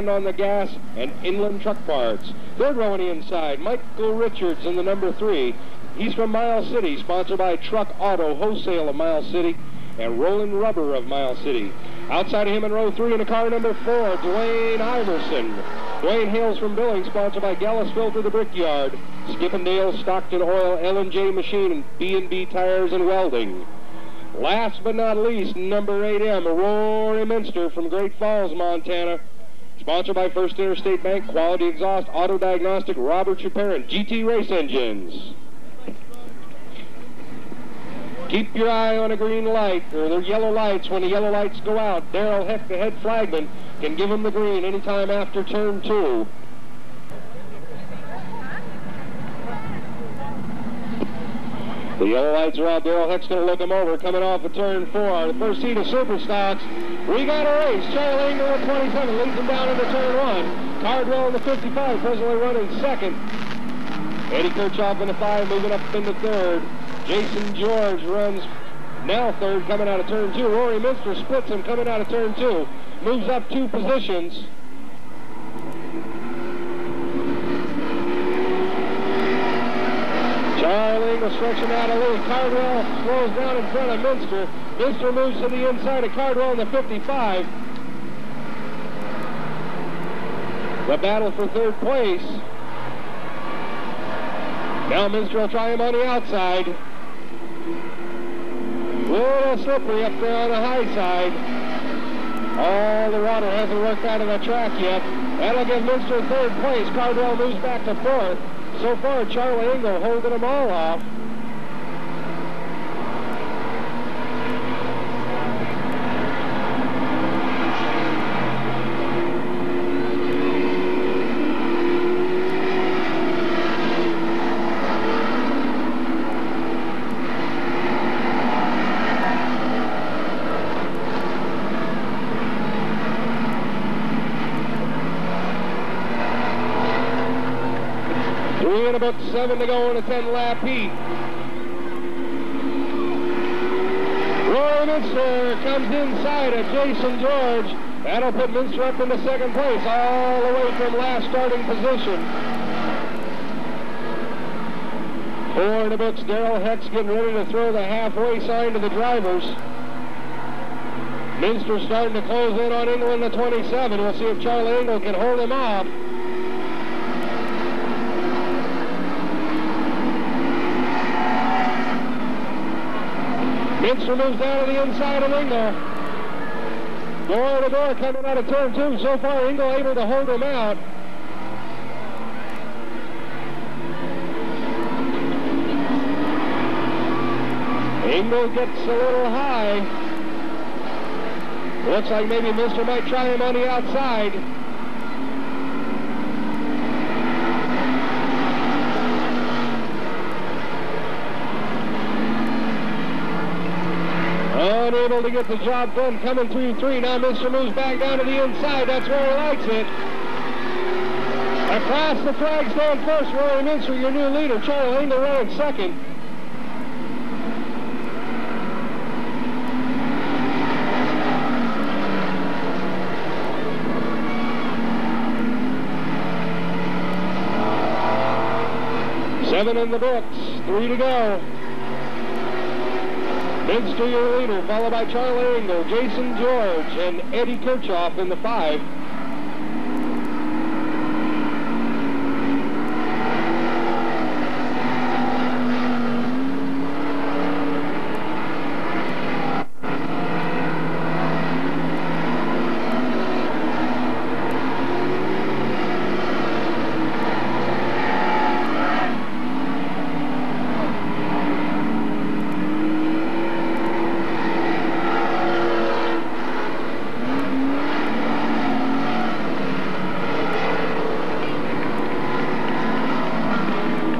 on the gas and Inland Truck Parts. Third row on the inside, Michael Richards in the number 3. He's from Miles City, sponsored by Truck Auto Wholesale of Miles City and Roland Rubber of Miles City. Outside of him in row 3 in the car number 4, Dwayne Iverson. Dwayne hails from Billings, sponsored by Gallus Filter the Brickyard, Skippendale Stockton Oil, L&J Machine, and B&B Tires and Welding. Last but not least, number 8M, Rory Minster from Great Falls, Montana. Sponsored by First Interstate Bank, Quality Exhaust, Auto Diagnostic, Robert Chaper, and GT Race Engines. Keep your eye on a green light, or the yellow lights. When the yellow lights go out, Daryl Heck, the head flagman, can give them the green anytime after turn 2. The yellow lights are out. Daryl Heck's going to look him over, coming off of turn 4. The first heat of Super Stocks. We got a race. Charlie Engel at 27 leads him down into turn 1. Cardwell in the 55, presently running second. Eddie Kirchhoff in the 5, moving up into third. Jason George runs now third, coming out of turn 2. Rory Minster splits him coming out of turn 2. Moves up 2 positions. Charlie Engel stretching out a lead. Cardwell slows down in front of Minster. Minster moves to the inside of Cardwell in the 55. The battle for third place. Now Minster will try him on the outside. A little slippery up there on the high side. All the water hasn't worked out of the track yet. That'll give Minster third place. Cardwell moves back to fourth. So far, Charlie Engel holding them all off. About 7 to go in a 10-lap heat. Roy Minster comes inside of Jason George. That'll put Minster up into second place, all the way from last starting position. 4 in the books. Daryl Heck's getting ready to throw the halfway sign to the drivers. Minster starting to close in on Engel in the 27. We'll see if Charlie Engel can hold him off. Minster moves down to the inside of Engel. Door to door coming out of turn 2. So far, Engel able to hold him out. Engel gets a little high. Looks like maybe Minster might try him on the outside. Unable to get the job done, coming through 3. Now Minster moves back down to the inside. That's where he likes it. Across the flag stand first, Rory Minster, your new leader. Charlie Engel running second. Seven in the books, 3 to go. Minster, your leader, followed by Charlie Engel, Jason George, and Eddie Kirchhoff in the 5.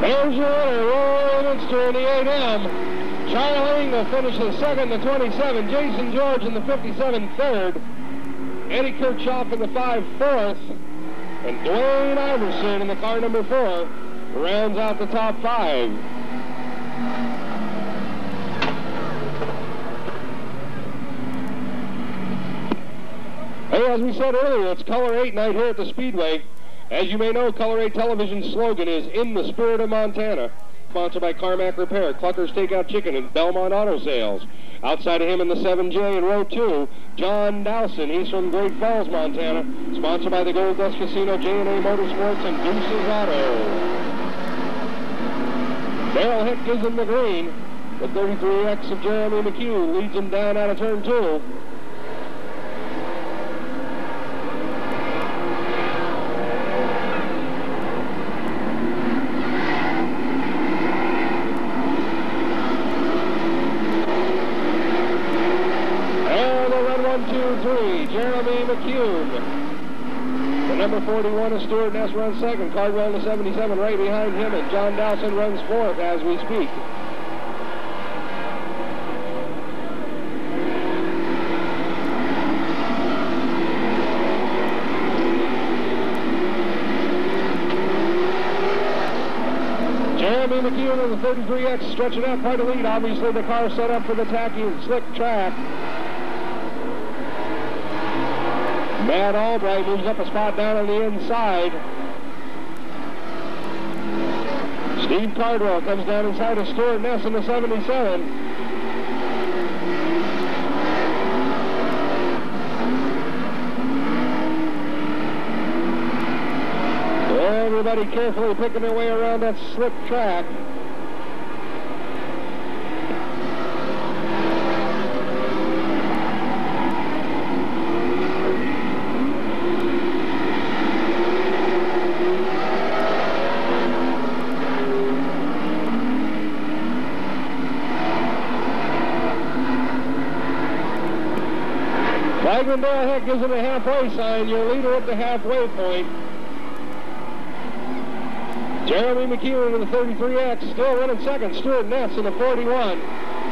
There's your winner, Roy Minster in the 8M. Charlie Engel finishes second, the 27. Jason George in the 57, third. Eddie Kirchhoff in the 5, fourth. And Dwayne Iverson in the car number 4 rounds out the top 5. Hey, as we said earlier, it's Color 8 night here at the Speedway. As you may know, Color 8 Television's slogan is "In the Spirit of Montana." Sponsored by Carmack Repair, Clucker's Takeout Chicken, and Belmont Auto Sales. Outside of him in the 7J in row 2, John Dowson. He's from Great Falls, Montana. Sponsored by the Gold Dust Casino, J&A Motorsports, and Deuces Auto. Darrell Hick gives him the green. The 33X of Jeremy McHugh leads him down out of turn 2. Jeremy McHugh. The number 41 is Stuart Ness runs second. Cardwell in the 77 right behind him, and John Dowson runs fourth as we speak. Jeremy McHugh in the 33X stretching out quite a lead. Obviously the car set up for the tacky and slick track. Matt Albright moves up a spot down on the inside. Steve Cardwell comes down inside of Stuart Ness in the 77. Everybody carefully picking their way around that slick track. Darrell Hick gives him a halfway sign. Your leader at the halfway point. Jeremy McHugh in the 33X, still running second. Stuart Ness in the 41.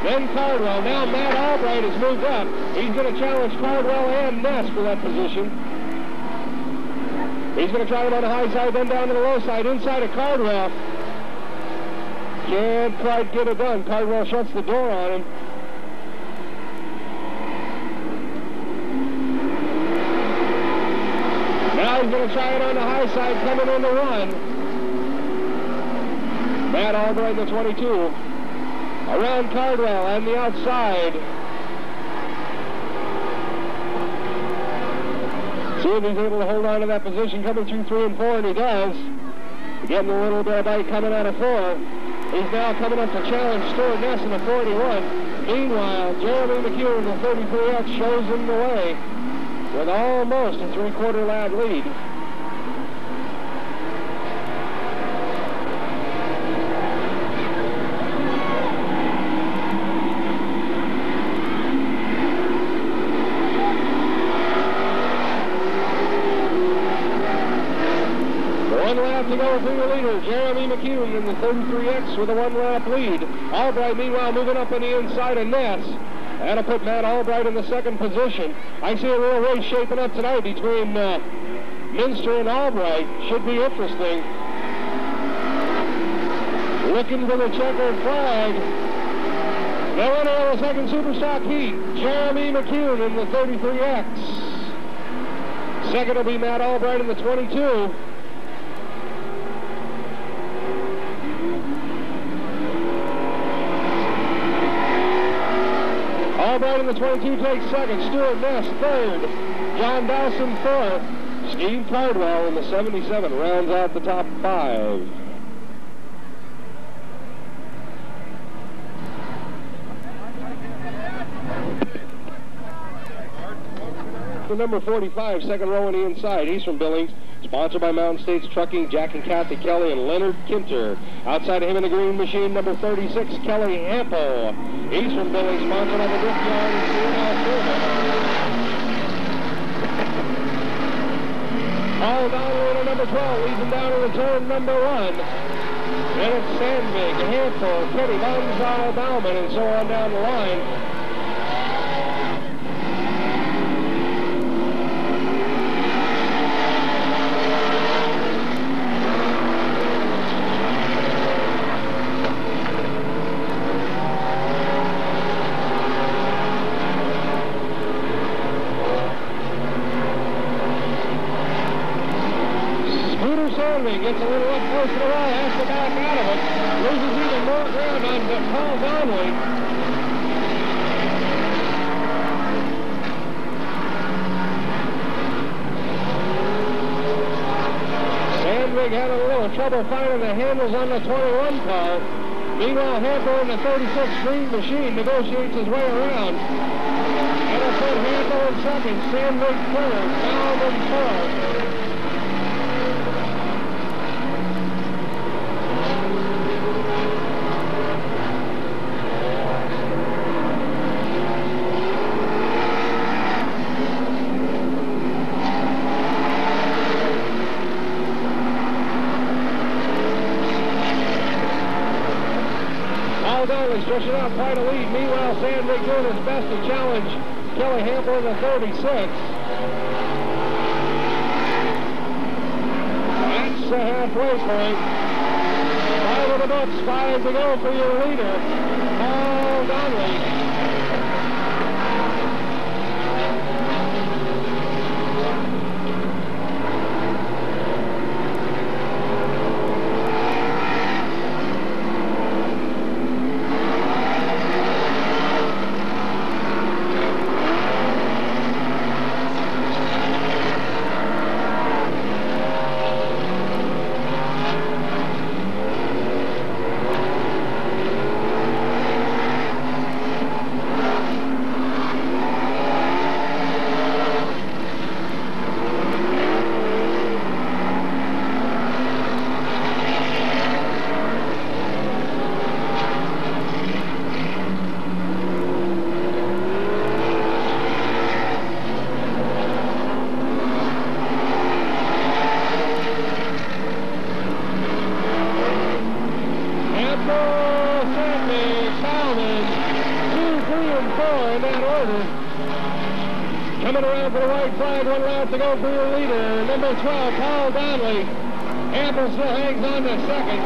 Then Cardwell. Now Matt Albright has moved up. He's going to challenge Cardwell and Ness for that position. He's going to try him on the high side, then down to the low side, inside of Cardwell. Can't quite get it done. Cardwell shuts the door on him. Now he's going to try it on the high side, coming in the run. Matt Albright in the 22. Around Cardwell on the outside. See if he's able to hold on to that position coming through 3 and 4, and he does. Getting a little bit of bite coming out of 4. He's now coming up to challenge Stuart Ness in the 41. Meanwhile, Jeremy McHugh in the 33X shows him the way with almost a 3/4 lap lead. One lap to go for your leader, Jeremy McHugh in the 33X with a 1-lap lead. Albright, meanwhile, moving up on the inside of Ness. That'll put Matt Albright in the second position. I see a real race shaping up tonight between Minster and Albright. Should be interesting. Looking for the checkered flag. The winner of the second Superstock heat, Jeremy McHugh in the 33X. Second will be Matt Albright in the 22. Albright in the 22 takes second. Stuart Ness third. John Dowson fourth. Steve Cardwell in the 77 rounds out the top 5. The number 45, second row on the inside. He's from Billings. Sponsored by Mountain States Trucking, Jack and Kathy Kelly, and Leonard Kinter. Outside of him in the green machine, number 36, Kelly Hample. He's from Billings, sponsored by the Brickyard and Steelhouse Service. Paul Donnelly in number 12 leads him down to the turn number 1. Then it's Sandvig, Hample, Kenny Bonsall, Bauman, and so on down the line. Sandvig. Gets a little up close to the wall, has to back out of it. Loses even more ground on Paul Donnelly. Sandvig had a little trouble finding the handles on the 21 car. Meanwhile, Hample in the 36 Green Machine negotiates his way around. And I put Hample in second, Sandvig third, Bowman fourth. Stretching out quite a lead. Meanwhile, Sandvig doing his best to challenge Kelly Hample in the 36. That's the halfway point. 5 of the books, 5 to go for your leader, Paul Donnelly. Coming around for the white flag, 1 lap to go for your leader, number 12, Paul Donnelly. Hample still hangs on to second.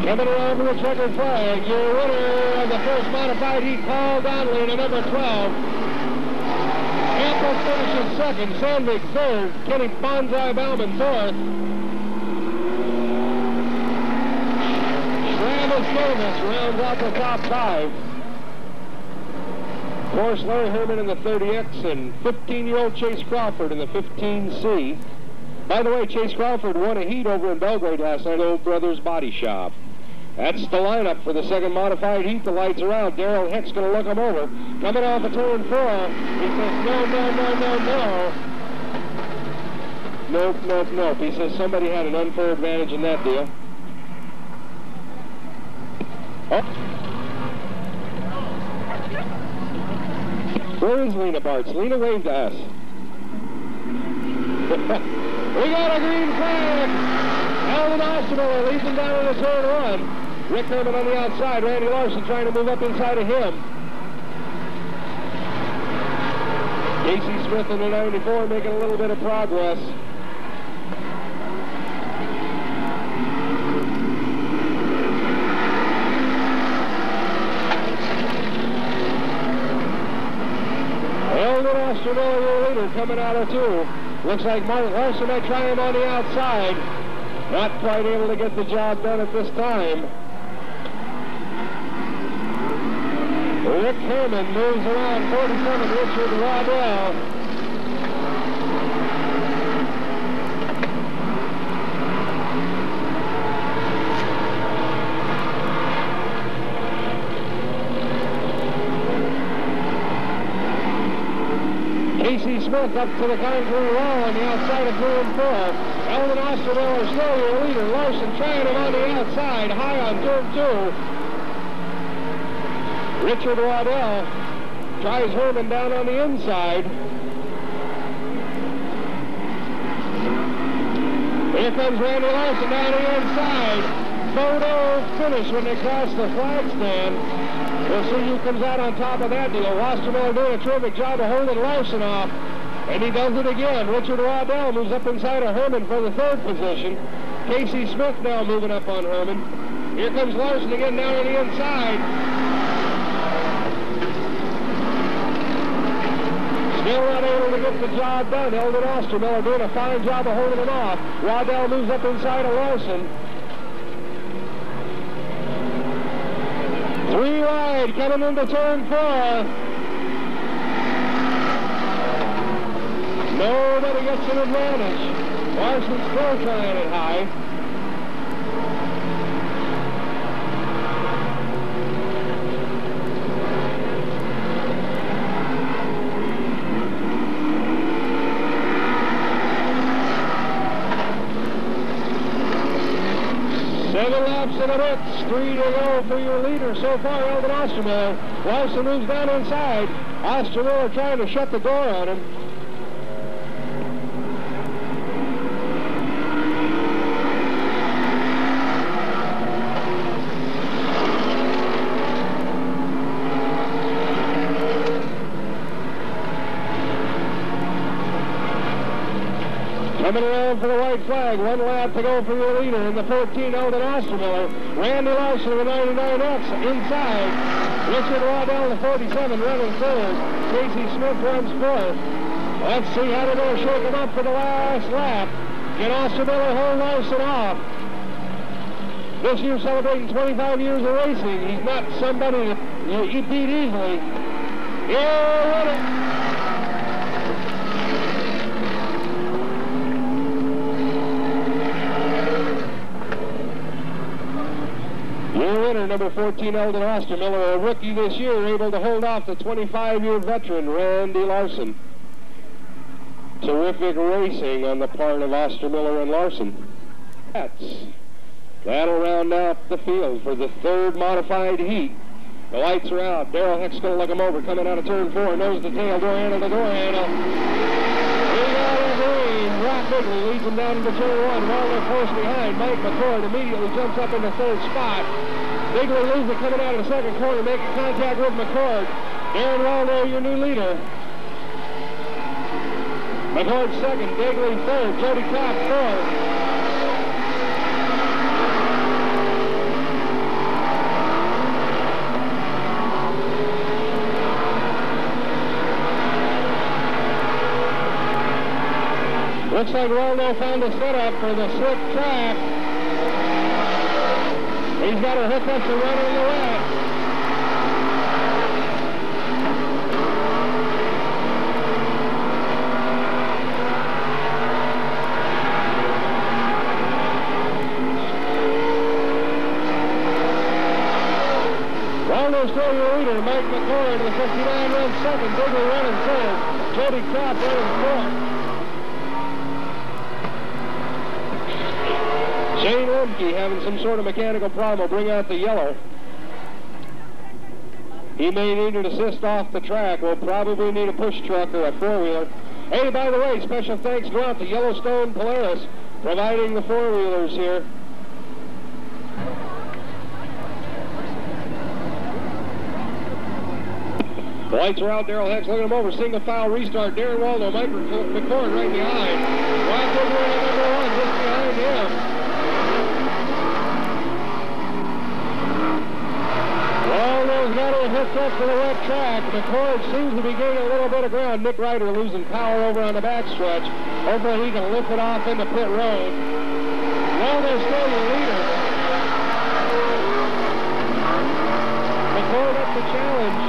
Coming around for the checkered flag, your winner of the first modified heat, Paul Donnelly, to number 12. Hample finishes second, Sandvig third, Kenny Bonsai Bauman fourth. Travis Davis rounds out the top 5. Of course, Larry Herman in the 30X and 15-year-old Chase Crawford in the 15C. By the way, Chase Crawford won a heat over in Belgrade last night at Old Brothers Body Shop. That's the lineup for the second modified heat. The lights are out. Darrell Hick's going to look him over. Coming off of turn 4. He says, no, no, no, no, no. Nope, nope, nope. He says somebody had an unfair advantage in that deal. Oh. Where is Lena Bartz? Lena waved to us. We got a green flag. Alvin Ostermiller leads him down to the turn 1. Rick Herman on the outside. Randy Larson trying to move up inside of him. Casey Smith in the 94 making a little bit of progress. Alvin Ostermiller, your leader, coming out of 2. Looks like Mark Larson might try him on the outside. Not quite able to get the job done at this time. Rick Herman moves around 47, Richard Waddell. Casey Smith up to the concrete wall on the outside of 3 and 4. Alvin Ostermiller still your leader. Larson trying him on the outside, high on turn 2. Richard Waddell tries Herman down on the inside. Here comes Randy Larson down the inside. Photo finish when they cross the flag stand. We'll see who comes out on top of that deal. Ostermiller doing a terrific job of holding Larson off. And he does it again. Richard Waddell moves up inside of Herman for the 3rd position. Casey Smith now moving up on Herman. Here comes Larson again down on the inside. Still not able to get the job done. Eldon Ostermiller doing a fine job of holding him off. Waddell moves up inside of Larson. 3 wide coming into turn 4. Nobody gets an advantage. Larson's still trying it high. And a bit. 3 to go for your leader so far, Eldon Ostermiller. Larson moves down inside. Ostermiller trying to shut the door on him. Coming around for the white flag. 1 lap to go for your leader in the 14, Eldon Ostermiller. Randy Larson, the 99X, inside. Richard Waddell, the 47, running third. Casey Smith runs fourth. Let's see how they're going to shake him up for the last lap. Can Ostermiller hold Larson off? This year celebrating 25 years of racing. He's not somebody that you beat easily. Yeah, win it. Your winner, number 14, Eldon Ostermiller, a rookie this year, able to hold off the 25-year veteran, Randy Larson. Terrific racing on the part of Ostermiller and Larson. That'll round out the field for the 3rd modified heat. The lights are out. Darrell Heck's going to look him over, coming out of turn 4, nose to tail, door handle to door handle. We got a green. Rock Bigley leads him down into turn 1. Waldo close behind. Mike McCord immediately jumps up in the 3rd spot. Bigley loses it coming out of the 2nd corner, making contact with McCord. Darren Waldo, your new leader. McCord 2nd, Bigley 3rd, Jody Cobb 4th. Looks like Waldo found a setup for the slick track. He's got a hookup to run in the wet. Waldo's still your leader. Mike McCord, the 59, runs 2nd. Bigley running 3rd. Jody Kropp running 4th. Shane Lemke having some sort of mechanical problem will bring out the yellow. He may need an assist off the track. We'll probably need a push truck or a 4-wheeler. Hey, by the way, special thanks go out to Yellowstone Polaris, providing the 4-wheelers here. The lights are out. Darrell Heck's looking him over. Single file restart. Darren Waldo, Mike McCord right behind. Rock Bigley at number 1 just behind him. Waldo's got it hooked up to the wet track. McCord seems to be gaining a little bit of ground. Nick Ryder losing power over on the backstretch. Hopefully he can lift it off into pit road. Waldo's still your leader. McCord up the challenge.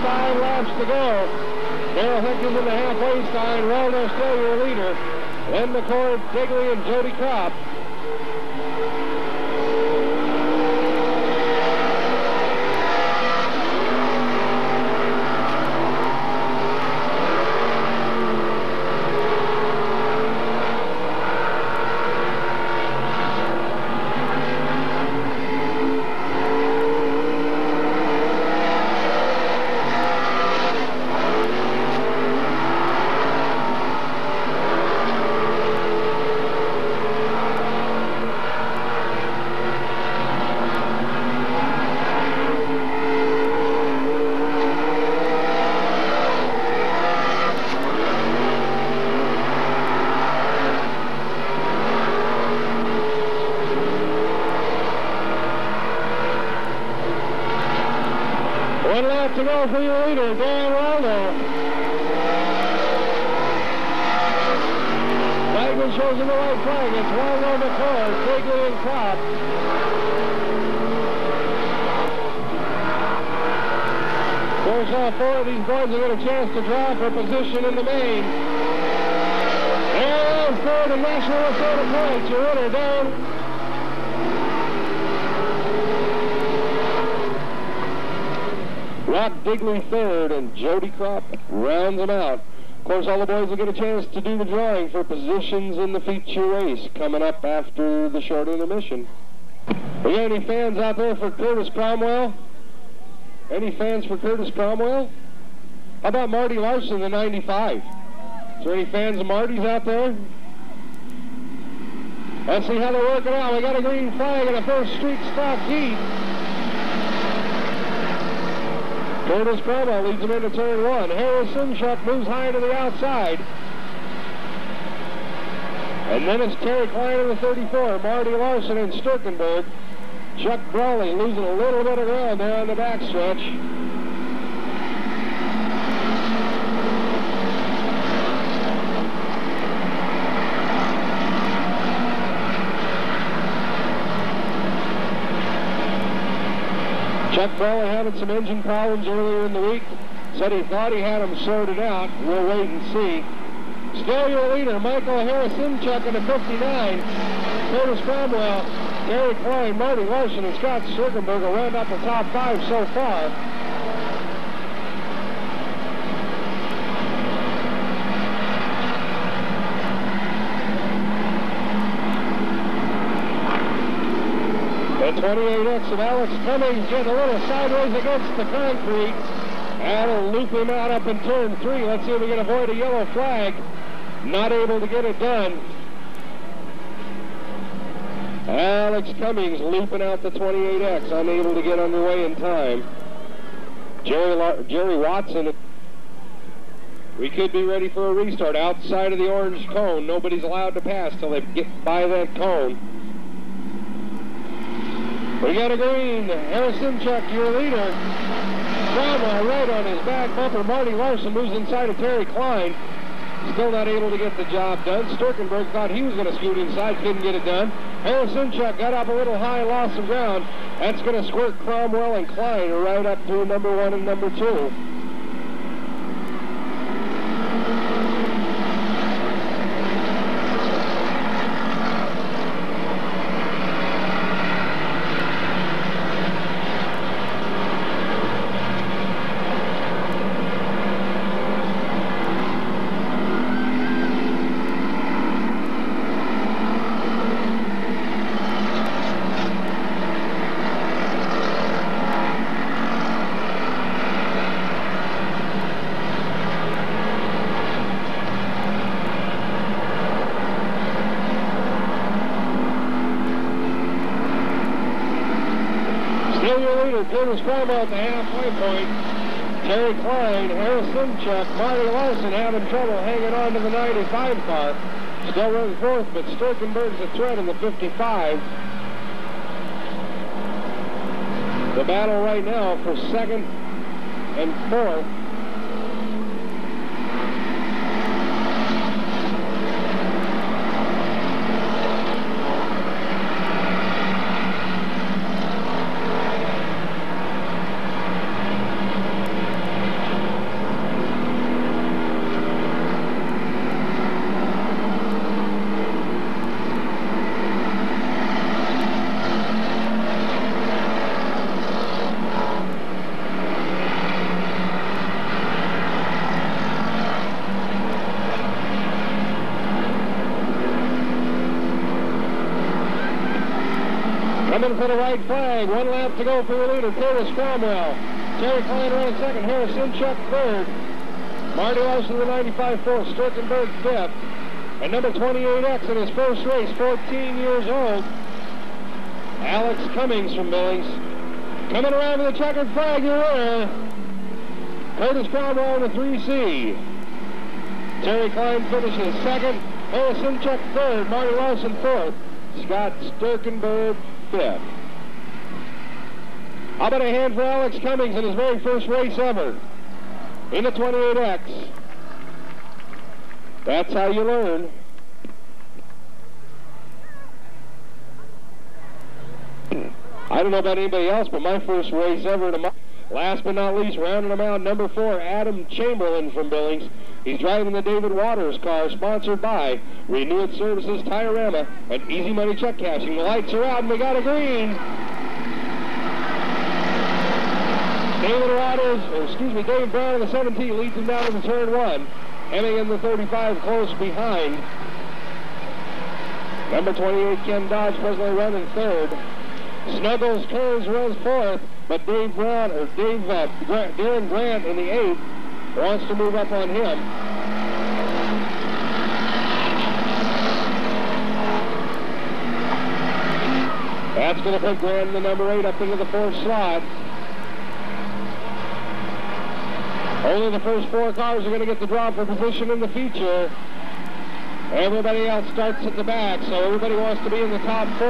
Five laps to go. Darrell Heck is in the halfway sign. Waldo still your leader. Then McCord, Bigley, and Jody Kropp. to go for your leader, Dan Waldo. Flagman shows him the white flag. It's Waldo, McCord, Bigley, and Kopp. Of course, all four of these boys will get a chance to draw for position in the main. There is third and National Minnesota points. Your winner, Dan. Rock Digley third, and Jody Kopp rounds them out. Of course, all the boys will get a chance to do the drawing for positions in the feature race coming up after the short intermission. We got any fans out there for Curtis Cromwell? Any fans for Curtis Cromwell? How about Marty Larson, the 95? Is there any fans of Marty's out there? Let's see how they're working out. We got a green flag in the first street stock heat. Curtis Cromwell leads him into turn one. Harris Simchuk moves high to the outside. And then it's Terry Klein in the 34, Marty Larson and Sturkenberg. Chuck Brawley losing a little bit of ground there on the backstretch. Chuck Brawley having some engine problems earlier in the week. Said he thought he had them sorted out. We'll wait and see. Still your leader, Michael Harris-Simchuk in the 59. Curtis Cromwell, Gary Klein, Marty Larson, and Scott Sturkenberg will round out the top five so far. The 28X of Alex Cummings getting a little sideways against the concrete. That'll loop him out up in turn three. Let's see if we can avoid a yellow flag. Not able to get it done. Alex Cummings looping out the 28X, unable to get underway in time. Jerry Watson. We could be ready for a restart outside of the orange cone. Nobody's allowed to pass till they get by that cone. We got a green. Harris-Simchuk, your leader. Cromwell right on his back bumper. Marty Larson moves inside of Terry Klein. Still not able to get the job done. Sturkenberg thought he was going to scoot inside, couldn't get it done. Harris-Simchuk got up a little high, lost some ground. That's going to squirt Cromwell and Klein right up to number one and number two. Curtis Cromwell at the halfway point. Terry Klein, Harris-Simchuk, Marty Larson having trouble hanging on to the 95 car. Still running fourth, but Sturkenberg's a threat in the 55. The battle right now for second and fourth. Coming for the white flag. 1 lap to go for your leader, Curtis Cromwell. Terry Klein running second. Harris-Simchuk third. Marty Larson, the 95 fourth. Sturkenberg fifth. And number 28X in his first race, 14 years old, Alex Cummings from Billings. Coming around with a checkered flag, your winner, Curtis Cromwell in the 3C. Terry Klein finishes second. Harris-Simchuk third. Marty Larson fourth. Scott Sturkenberg fifth. How about a hand for Alex Cummings in his very first race ever in the 28X? That's how you learn. I don't know about anybody else, but my first race ever. Last but not least, rounding them out, number 4, Adam Chamberlain from Billings. He's driving the David Waters car, sponsored by Renewed Services, Tiorama, and Easy Money Check Cashing. The lights are out, and we got a green. Dave Brown in the 17 leads him down to the turn 1. Hemming in the 35 close behind. Number 28, Ken Dodge, presently running third. Snuggles Kearns runs fourth, but Darren Grant in the 8th wants to move up on him. That's going to put Grant in the number 8 up into the 4th slot. Only the first 4 cars are going to get the draw for position in the feature. Everybody else starts at the back, so everybody wants to be in the top 4.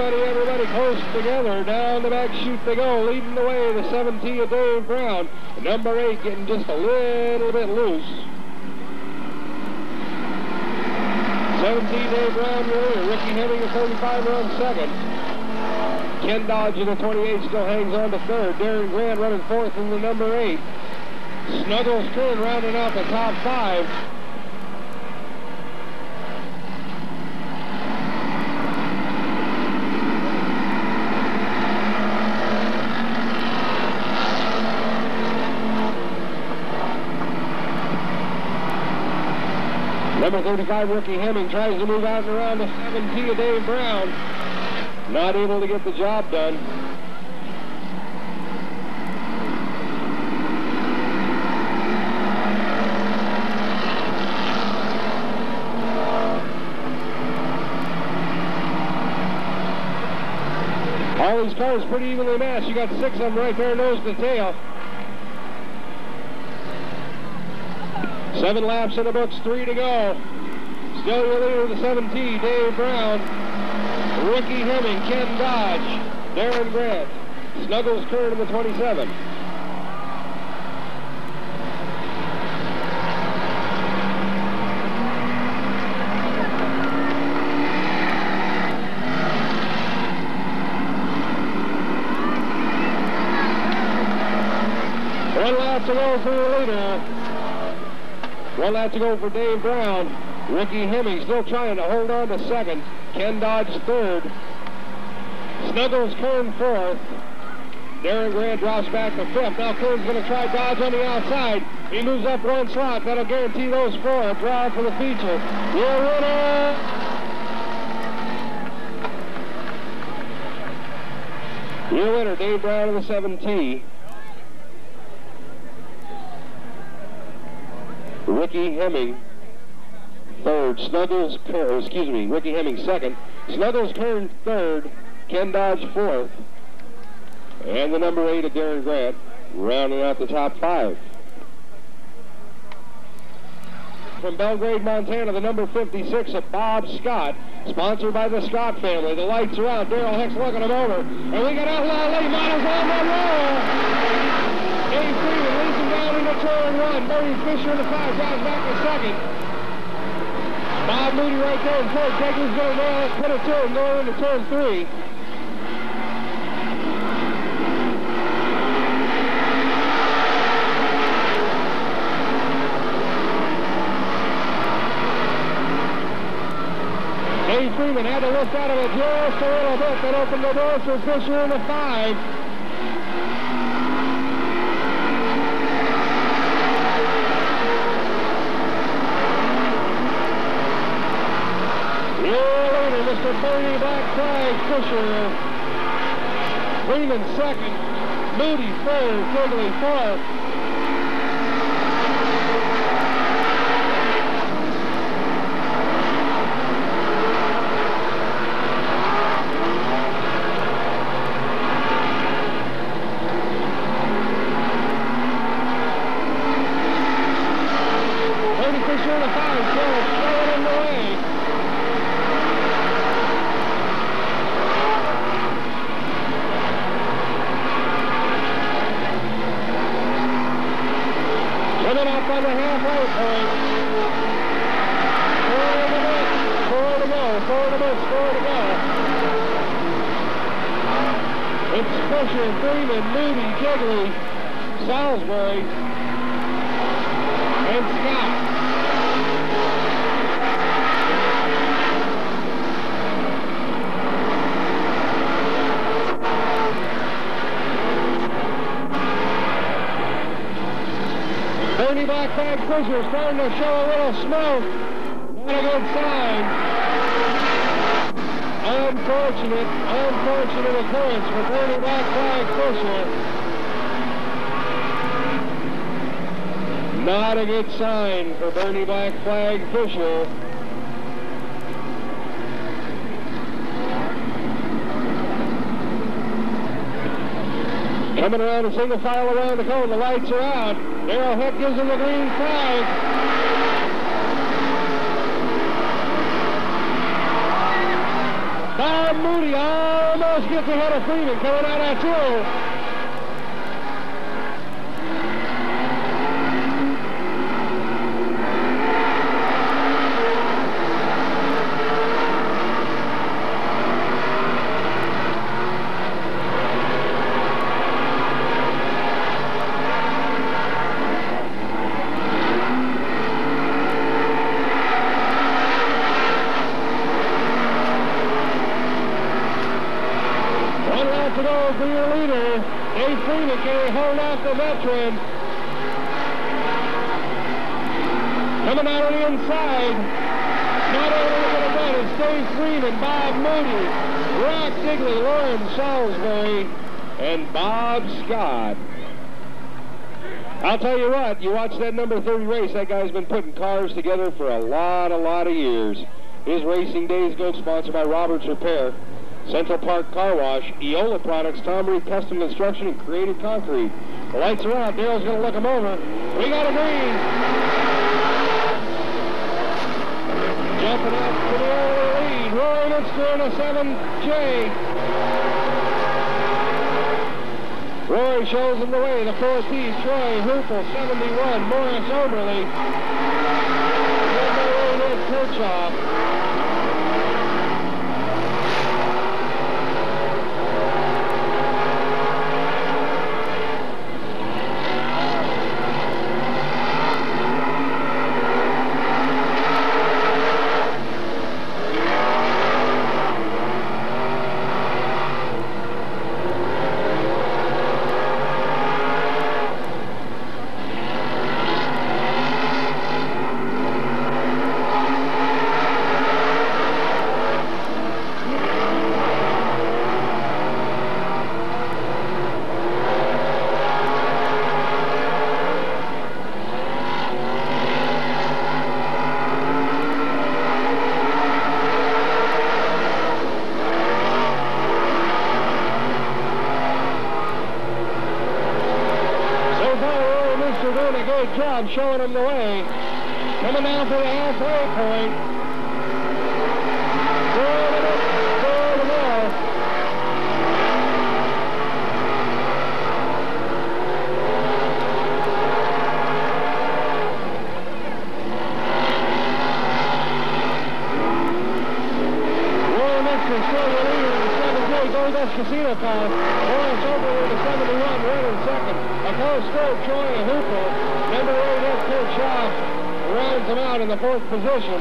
Everybody close together. Down the back chute they go. Leading the way, the 17 of Dave Brown. Number 8 getting just a little bit loose. 17 Dave Brown leader. Ricky Hemming at 35 runs second. Ken Dodge in the 28 still hangs on to third. Darren Grant running fourth in the number 8. Snuggles Kern rounding out the top 5. Number 35, Ricky Hemming, tries to move out and around the 17 of Dave Brown. Not able to get the job done. All these cars pretty evenly matched. You got 6 of them right there, nose to tail. 7 laps in the books, 3 to go. Still your leader, the 17, Dave Brown. Ricky Hemming, Ken Dodge, Darren Grant, Snuggles Kern in the 27. One lap to go for your leader. 1 lap to go for Dave Brown. Ricky Hemming still trying to hold on to second. Ken Dodge third. Snuggles Kern fourth. Darren Grant drops back to 5th. Now Kern's going to try Dodge on the outside. He moves up 1 slot. That'll guarantee those 4 a draw for the feature. Your winner! Your winner, Dave Brown of the 7T. Ricky Hemming third, Ricky Hemming second, Snuggles Kern third, Ken Dodge fourth, and the number 8 of Darren Grant rounding out the top 5. From Belgrade, Montana, the number 56 of Bob Scott, sponsored by the Scott family. The lights are out. Daryl Hicks looking him over, and we got outlaw late models on the roll. Dave Freeman leads him down into turn 1. Murray Fisher in the 5 drives back to second. Bob Moody right there in third. Jenkins going to put it to him going into turn 3. Dave Freeman had to lift out of it just a little bit. That opened the door for Fisher in the 5. Mr. Bernie Black Flag Fisher. Freeman second. Moody third. Quigley fourth. Bernie Fisher in the 5. Showing him the way. Coming up on the halfway point. 4 to go. 4 to go. It's Fisher, Freeman, Moody, Jiggly, Salisbury, and Scott. Bernie Black Flag Fisher starting to show a little smoke. Not a good sign. Unfortunate occurrence for Bernie Black Flag Fisher. Not a good sign for Bernie Black Flag Fisher. Coming around a single file around the cone, the lights are out. Darrell Heck gives him the green flag. Bob Moody almost gets ahead of Freeman coming out at 2. For your leader, Dave Freeman, can he hold off the veteran? Coming out on the inside, not able to get it done, it's Dave Freeman, Bob Moody, Rock Digley, Lauren Salisbury, and Bob Scott. I'll tell you what, you watch that number 30 race, that guy's been putting cars together for a lot of years. His racing days go, sponsored by Roberts Repair, Central Park Car Wash, Eola Products, Tom Reed Custom Construction, and Creative Concrete. The lights are out. Darrell's going to look them over. We got a green. Jumping out to the early lead. Roy Minster in a 7J. Roy shows him the way. The 4T, Troy Hoople, 71. Morris Oberly. Kirchhoff. Job showing him the way. Coming down to the halfway point. 4 to go. Roy Nixon still the leader in the 7J Gold Dust Casino car. Morris over with the 71, right in second. A close third, Troy Hoople. Number 8, Ed Kirchhoff rounds him out in the 4th position.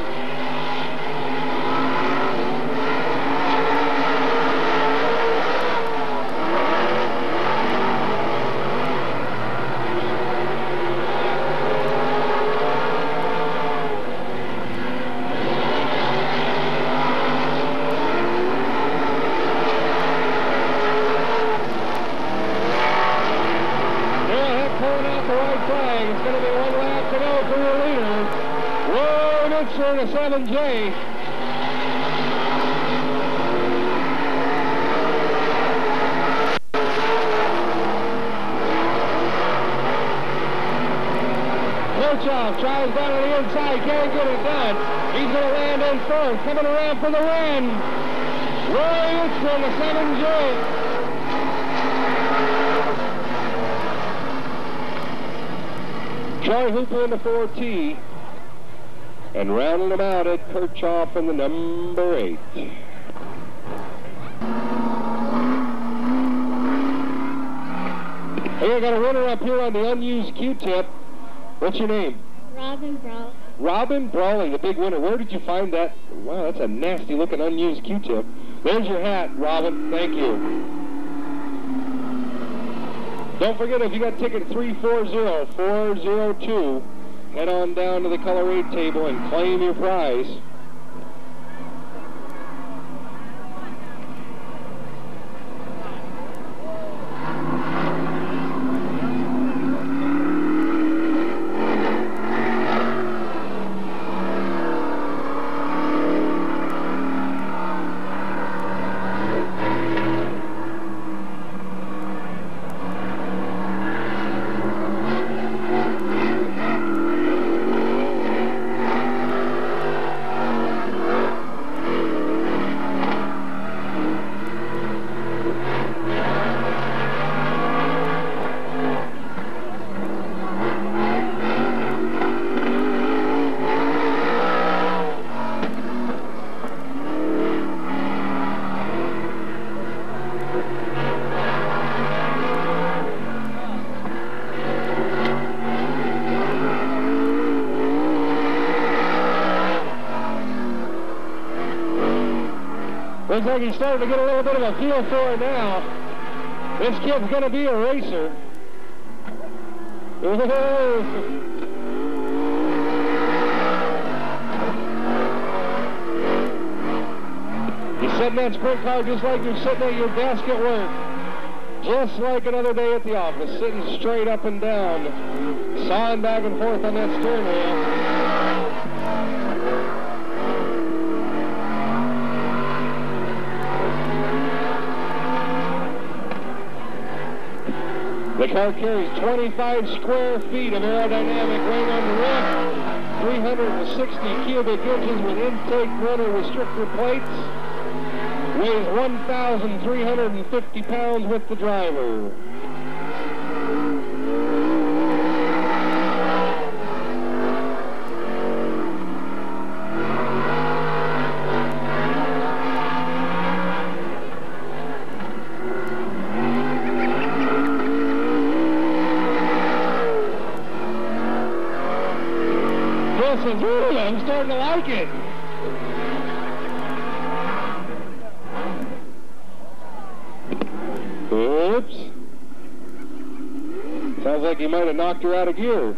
the 7J. Kirchhoff tries down on the inside, can't get it done. He's going to land in fourth, coming around for the win. Roy Winston, the 7J. Troy Hooper in the 4T. And rounding them out at Kirchhoff in the number 8. Hey, I got a runner up here on the unused Q-tip. What's your name? Robin Brawley. Robin Brawley, the big winner. Where did you find that? Wow, that's a nasty looking unused Q-tip. There's your hat, Robin. Thank you. Don't forget, if you got ticket 340402, head on down to the color 8 table and claim your prize. Looks like he's starting to get a little bit of a feel for it now. This kid's going to be a racer. He's sitting in that sprint car just like you're sitting at your desk at work. Just like another day at the office, sitting straight up and down, sawing back and forth on that steering wheel. The car carries 25 square feet of aerodynamic weight on the rim, 360 cubic inches with intake runner restrictor plates, weighs 1,350 pounds with the driver. Ooh, I'm starting to like it. Oops. Sounds like he might have knocked her out of gear.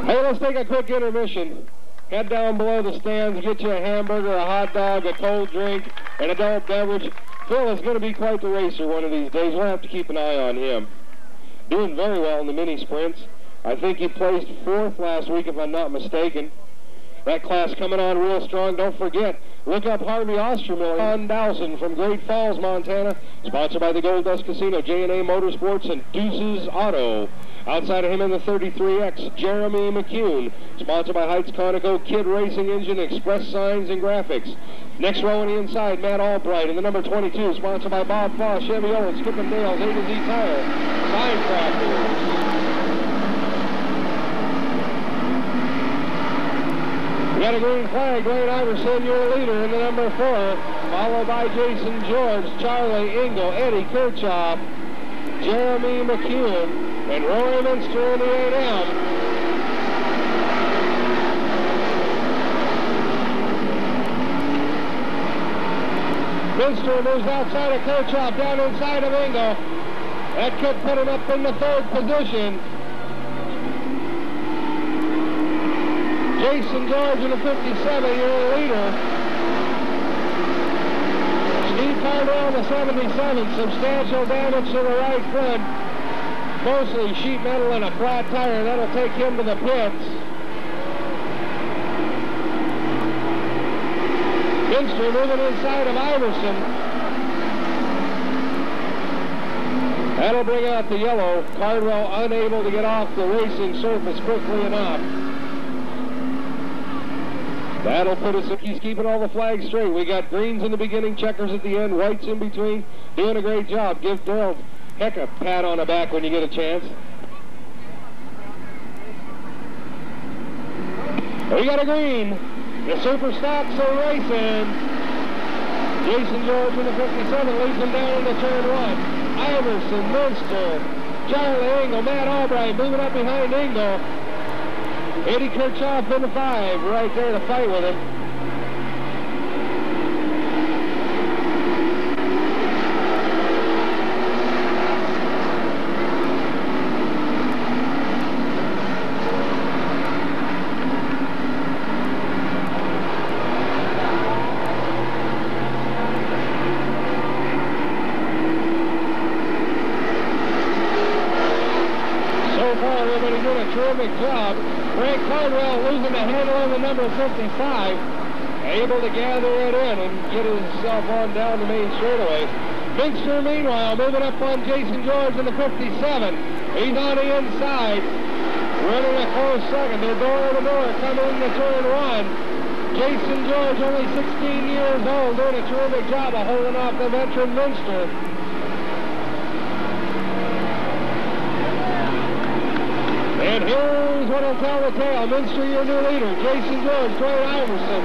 Hey, let's take a quick intermission. Head down below the stands, get you a hamburger, a hot dog, a cold drink, an adult beverage. Phil is going to be quite the racer one of these days. We'll have to keep an eye on him. Doing very well in the mini sprints. I think he placed 4th last week, if I'm not mistaken. That class coming on real strong. Don't forget, look up Harvey Ostermiller on Dowson from Great Falls, Montana. Sponsored by the Gold Dust Casino, J&A Motorsports, and Deuces Auto. Outside of him in the 33X, Jeremy McCune. Sponsored by Heights Conoco, Kid Racing Engine, Express Signs and Graphics. Next row on the inside, Matt Albright in the number 22, sponsored by Bob Foss, Chevy Owens, Skip and Dale's A to Z Tire, Signcrafters. We got a green flag, Wayne Iverson, your leader in the number 4, followed by Jason George, Charlie Engel, Eddie Kirchhoff, Jeremy McCune, and Rory Minster in the 8M. Minster moves outside of Kirchhoff, down inside of Engel. That could put him up in the 3rd position. Jason George in the 57, your leader. Steve Cardwell in the 77, substantial damage to the right front. mostly sheet metal and a flat tire. That'll take him to the pits. Minster moving inside of Iverson. That'll bring out the yellow. Cardwell unable to get off the racing surface quickly enough. That'll put us, he's keeping all the flags straight. We got greens in the beginning, checkers at the end, whites in between. Doing a great job. Give Darrell Heck a pat on the back when you get a chance. We got a green. The Super Stocks are racing. Jason George in the 57 leads them down into turn 1. Iverson, Minster, Charlie Engel, Matt Albright moving up behind Engel. Eddie Kirchhoff in the 5, right there to fight with him. Terrific job. Frank Cardwell losing the handle on the number 55. Able to gather it in and get himself on down the main straightaway. Minster, meanwhile, moving up on Jason George in the 57. He's on the inside. Running a close second. They're door to door coming into turn 1. Jason George, only 16 years old, doing a terrific job of holding off the veteran Minster. And here's what'll tell the tale. Minster, your new leader. Jason George, Troy Iverson,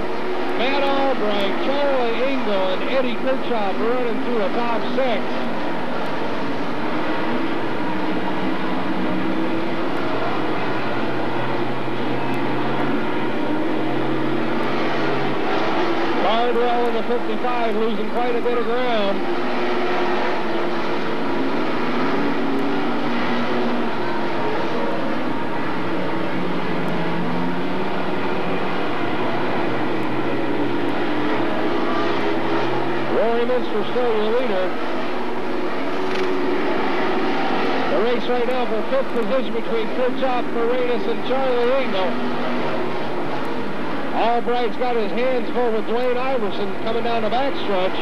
Matt Albright, Charlie Engel, and Eddie Kirchhoff are running through the top 6. Cardwell in the 55 losing quite a bit of ground. Minster still your leader. The race right now for 5th position between Kirchhoff, Moranis, and Charlie Engel. Albright's got his hands full with Dwayne Iverson coming down the backstretch.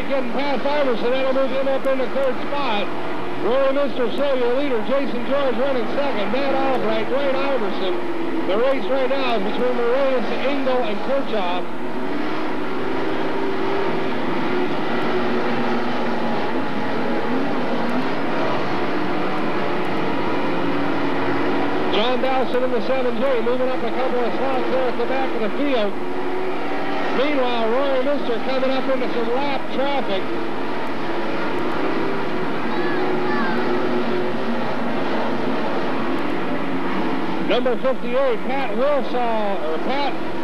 Getting past Iverson, that'll move him up into 3rd spot. Roy Minster, still your leader. Jason George running 2nd. Matt Albright, Dwayne Iverson. The race right now is between Moranis, Engel, and Kirchhoff. John Dowson in the 7J, moving up a couple of slots there at the back of the field. Meanwhile, Roy Minster coming up into some lap traffic. Number 58, Pat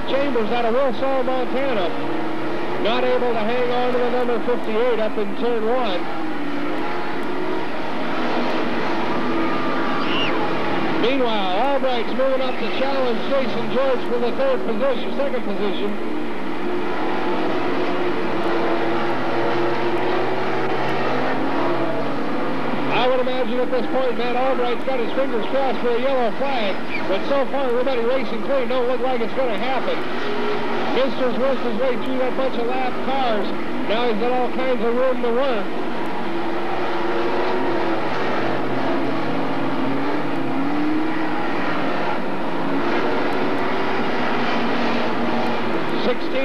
Chambers out of Wilsaw, Montana. Not able to hang on to the number 58 up in turn 1. Meanwhile, Albright's moving up to challenge Jason George for the 2nd position. I would imagine at this point Matt Albright's got his fingers crossed for a yellow flag, but so far everybody racing clean. Don't look like it's going to happen. Minster's worked his way through that bunch of lap cars. Now he's got all kinds of room to work.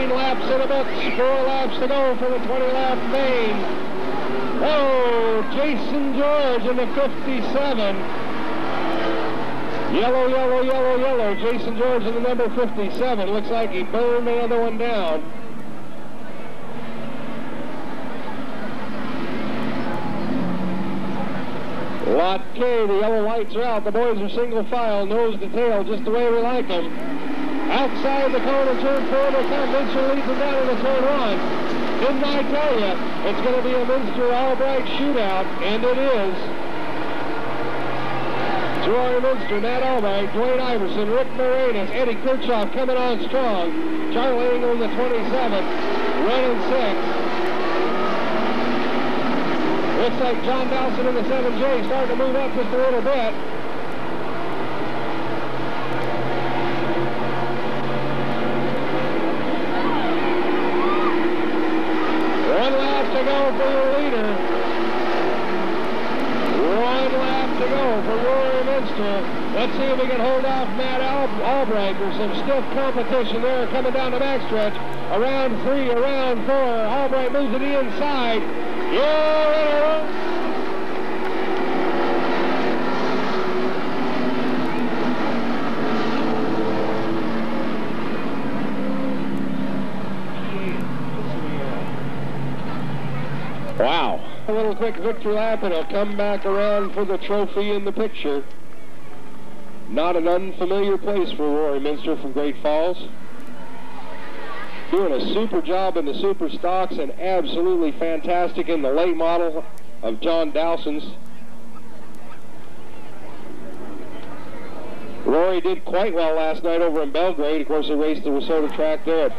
Laps in the books, 4 laps to go for the 20-lap main. Oh, Jason George in the 57. Yellow, yellow, yellow, yellow. Jason George in the number 57. Looks like he burned the other one down. Lot K, the yellow lights are out. The boys are single file, nose to tail, just the way we like them. Outside the corner, turn 4 will come. Minster leads them down into turn 1. Didn't I tell you, it's going to be a Minster Albright shootout, and it is. Rory Minster, Matt Albright, Dwayne Iverson, Rick Moranis, Eddie Kirchhoff coming on strong. Charlie Engel in the 27th, running 6th. Looks like John Dawson in the 7J starting to move up just a little bit. One lap to go for your leader. One lap to go for Rory Minster. Let's see if we can hold off Matt Albright. There's some stiff competition there coming down the backstretch. Around 3, around 4. Albright moves to the inside. Yeah! Wow. A little quick victory lap, and he'll come back around for the trophy in the picture. Not an unfamiliar place for Rory Minster from Great Falls. Doing a super job in the super stocks and absolutely fantastic in the late model of John Dowson's. Rory did quite well last night over in Belgrade. Of course, they raced the Wissota track there.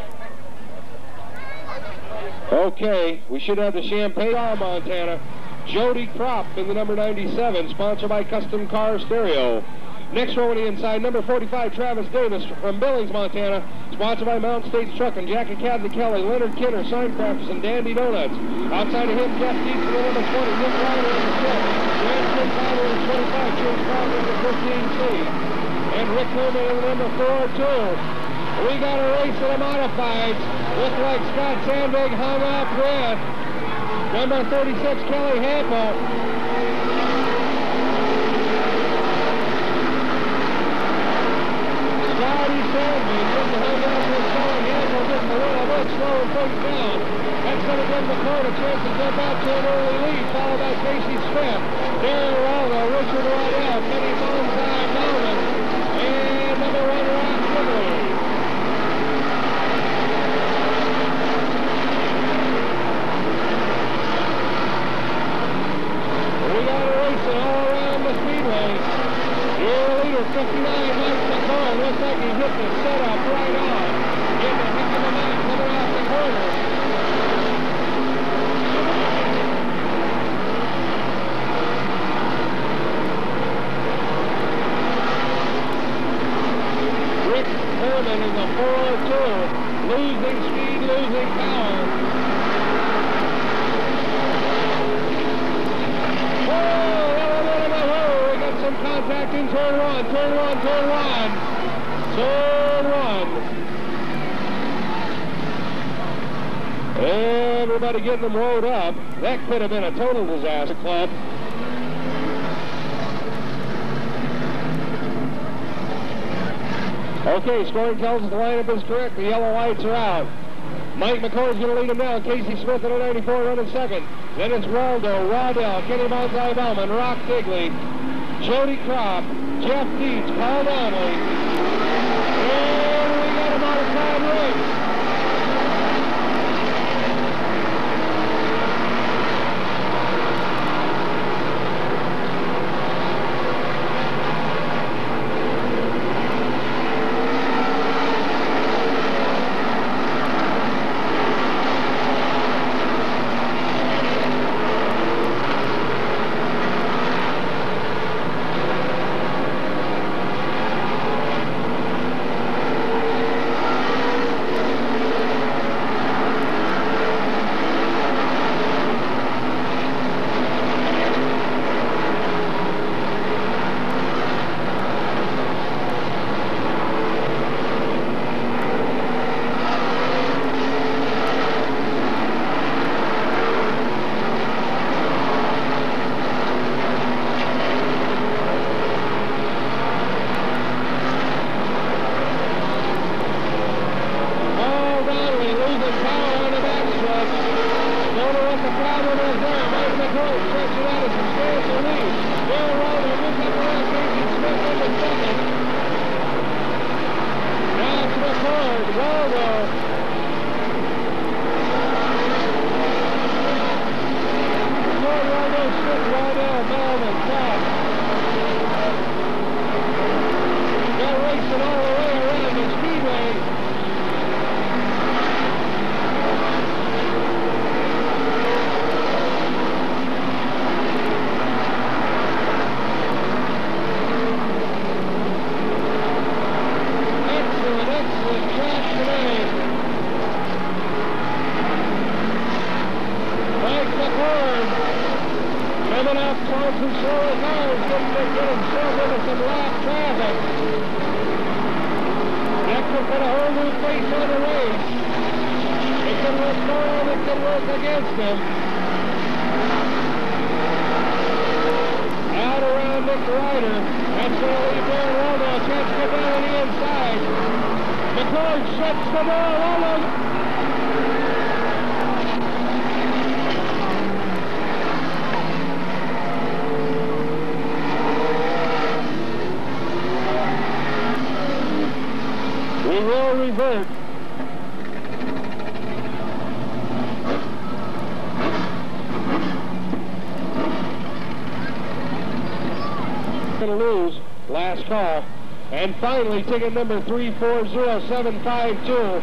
Okay, we should have the Champagne, Montana. Jody Kropp in the number 97, sponsored by Custom Car Stereo. Next row on the inside, number 45, Travis Davis from Billings, Montana, sponsored by Mountain States Trucking, Jack Academy Kelly, Leonard Kinner, Signcrafters, and Dandy Donuts. Outside of him, Jeff Dietz in the number 20, Nick Ryder in the 6, Grant Kintyler in the 25, James Crowder in the 15C, and Rick Newman in the number 42. We got a race of the modifieds. Looks like Scott Sandvig hung up with number 36, Kelly Hample. Scotty Sandvig just hung up with Kelly Hample just a little bit, slowing things down. That's going to give McCord a chance to jump out to an early lead, followed by Casey Smith, Darren Waldo, Richard Waddell, Kenny Bonsai Bowman, and number 1, Rob Quigley. All around the speedway. Your leader, 59, Mike McCall. Looks like he hit the setup right on. Getting a heck of a man coming off the corner. Rick Herman is a 4-2. Losing speed, losing power. Contact in turn 1, turn 1, turn 1. Turn 1. Everybody getting them rode up. That could have been a total disaster, Club. Okay, scoring tells us the lineup is correct. The yellow lights are out. Mike McCord's going to lead him down. Casey Smith in a 94 running second. Then it's Waldo, Waddell, Kenny Bonsai Bowman, Rock Digley, Jody Kropp, Jeff Dietz, Paul Donnelly, and we got a modified race. getting shoved into some lap traffic. That could put a whole new face on the race. It could work for him, it could work against him. Out around Nick Ryder. That's going to leave Darren Waldo a chance to go down on the inside. McCord shuts the door. Waldo. We will revert. Going to lose. Last call. And finally, ticket number 340752.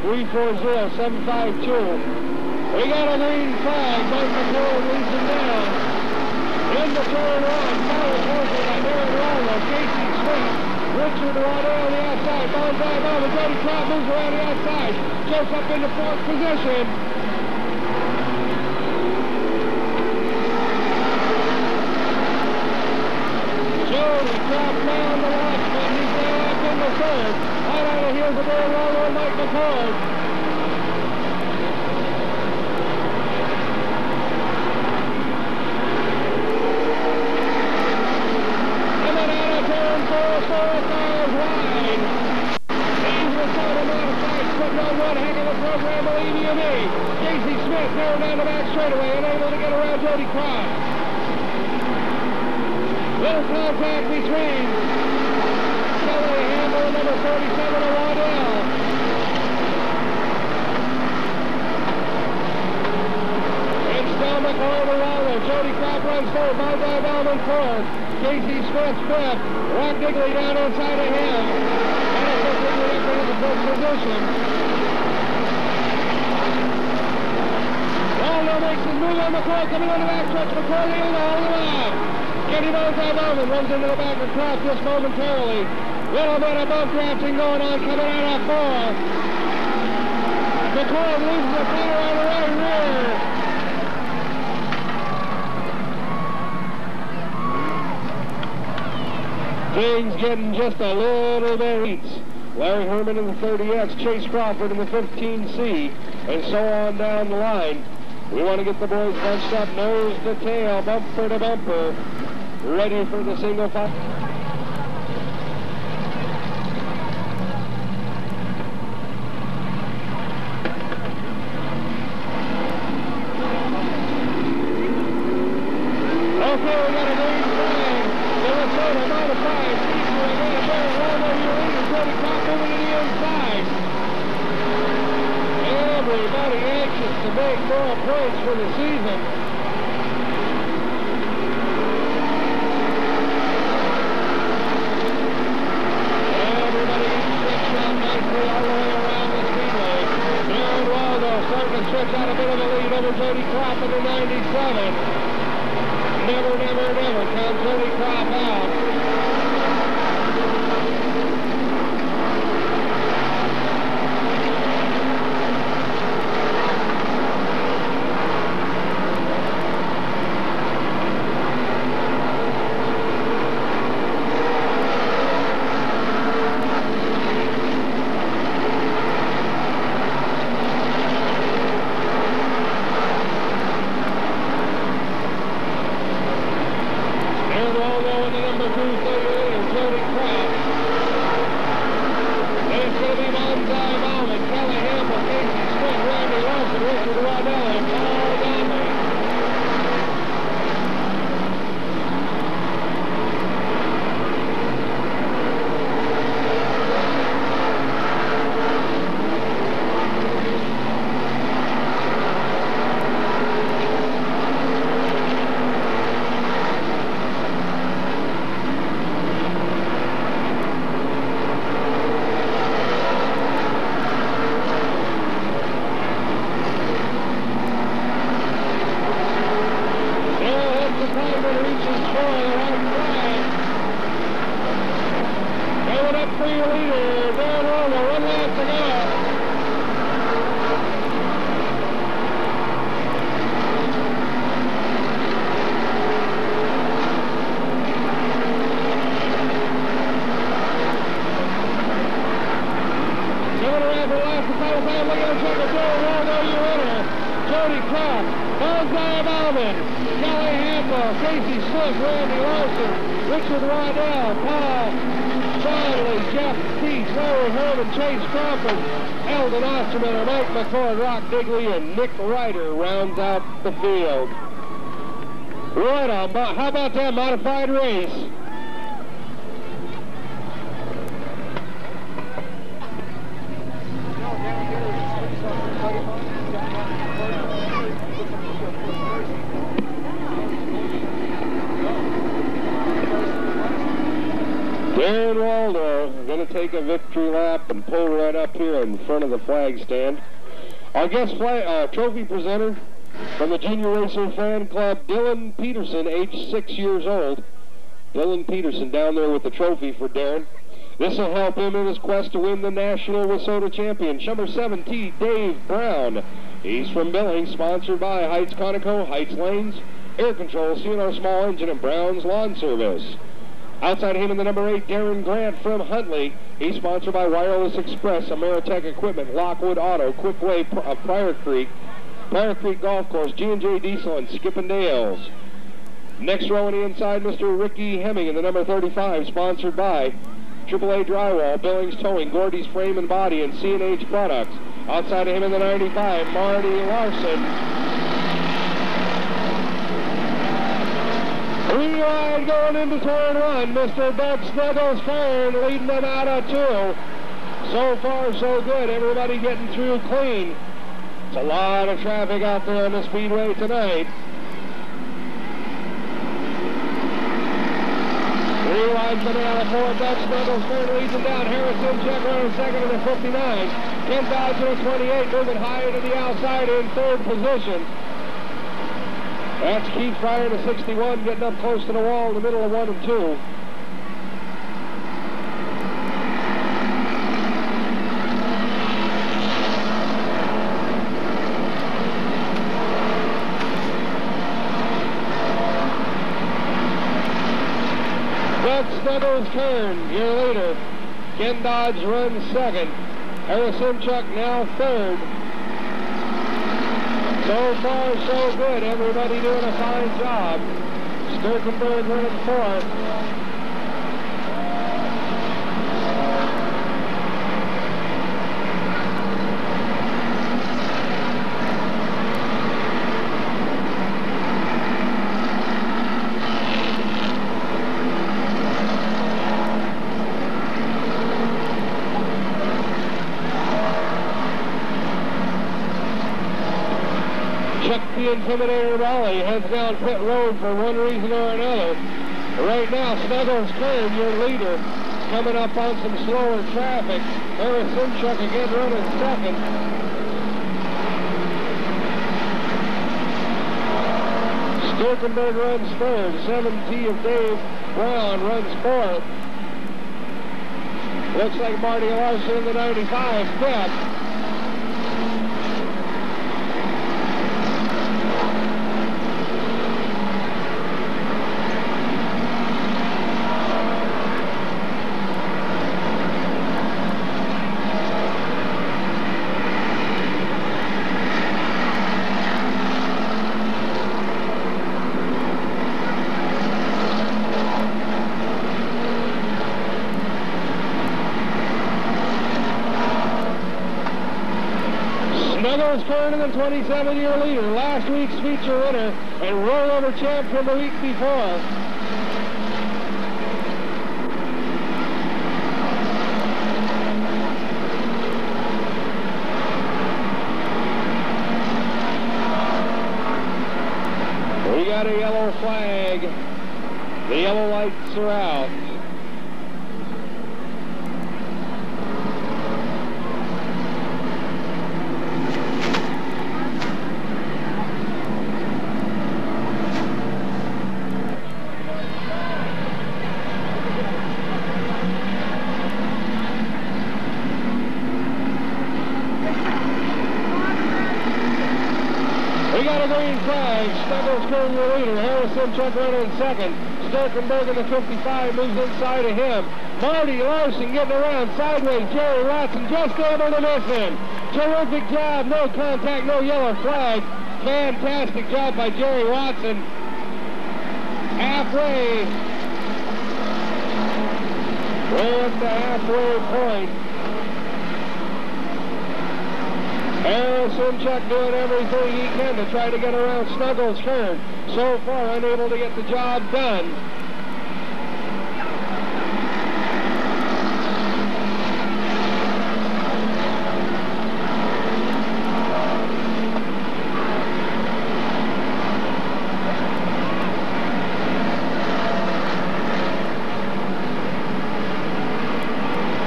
340752. We got a green flag. Mike McCord leads him down. In the turn one, followed closely by Darren Rollo, Casey Smith, Richard Waddell on the outside. Bonsai Bowman, Jody Croft moves around the outside. Jumps up into fourth position. Jody Croft down the watchman. He's now up in the third. Right on the heels of Darren Rollo and Mike McCord. Casey Smith narrowed down the back straightaway, unable to get around Jody Croft. Little contact between Beck Hample and number 37 of Waddell. It's still McCord and Waddell. Jody Croft runs forward, Bonsai Bowman fourth. Casey Smith fifth. Rock Digley down inside of him. And it's Digley up into the first position. Makes his move on McCord, coming on the back stretch. McCord in all the way. Kenny Bonsai Bowman runs into the back of Croft just momentarily. Little bit of bump drafting going on, coming out of four. McCord loses the fire on the right rear. Things getting just a little bit heats. Larry Herman in the 30X, Chase Crawford in the 15C, and so on down the line. We want to get the boys bunched up, nose to tail, bumper to bumper, ready for the single file. Okay, we got a green flag. Minnesota modified. Feature again. Darren Waldo, your leader. Jody Croft moving to the inside. Everybody anxious to make more points for the season. Everybody stretched out nicely all the way around the speedway. Darren Waldo starting to stretch out a bit of a lead over Jody Croft in the 97. Never, never, never count Jody Croft out. Smith, Randy Larson, Richard Waddell, Paul Donnelly, Jeff Peace, Larry Herman, Chase Crawford, Eldon Osterman, Mike McCord, Rock Digley, and Nick Ryder rounds out the field. Right on. How about that modified race? Darren Waldo going to take a victory lap and pull right up here in front of the flag stand. Our guest trophy presenter from the Junior Racer Fan Club, Dylan Peterson, age 6 years old. Dylan Peterson down there with the trophy for Darren. This will help him in his quest to win the National WISSOTA Championship. Number 17, Dave Brown. He's from Billings, sponsored by Heights Conoco, Heights Lanes, Air Control, CNR Small Engine, and Brown's Lawn Service. Outside him in the number 8, Darren Grant from Huntley. He's sponsored by Wireless Express, Ameritech Equipment, Lockwood Auto, Quickway of Prior Creek Golf Course, G&J Diesel, and Skippendales. Next row on the inside, Mr. Ricky Hemming in the number 35, sponsored by AAA Drywall, Billings Towing, Gordy's Frame and Body, and C&H Products. Outside of him in the 95, Marty Larson. Three wide going into turn one. Mr. Beck Snuggles Fern leading them out of 2. So far, so good. Everybody getting through clean. It's a lot of traffic out there on the speedway tonight. 3 wide banana, 4 Beck Snuggles Fern leads them down. Harrison Check running second in the 59. Ken Dodge in the 28, moving higher to the outside in 3rd position. That's Keith Fryer to 61, getting up close to the wall in the middle of 1 and 2. Beck Snuggles turn, year later. Ken Dodge runs 2nd. Harrison Chuck now 3rd. So far, so good. Everybody doing a fine job. Sturkenberg running 4th. The Intimidator Raleigh heads down pit road for one reason or another. Right now, Snuggles Kern, your leader, coming up on some slower traffic. Harris Simchuk again running 2nd. Sturkenberg runs 3rd. 7T of Dave Brown runs 4th. Looks like Marty Larson in the 95 5th. Snuggles Kern, the 27-year leader, last week's feature winner and rollover champ from the week before. We got a yellow flag. The yellow lights are out. We got a green flag. Snuggles Kern, your leader. Harrison Chuck running 2nd. Sturkenberg in the 55 moves inside of him. Marty Larson getting around sideways. Jerry Watson just able to miss him. Terrific job. No contact, no yellow flag. Fantastic job by Jerry Watson. halfway. We're at the halfway point. Simchuk doing everything he can to try to get around Snuggles' turn. So far, unable to get the job done.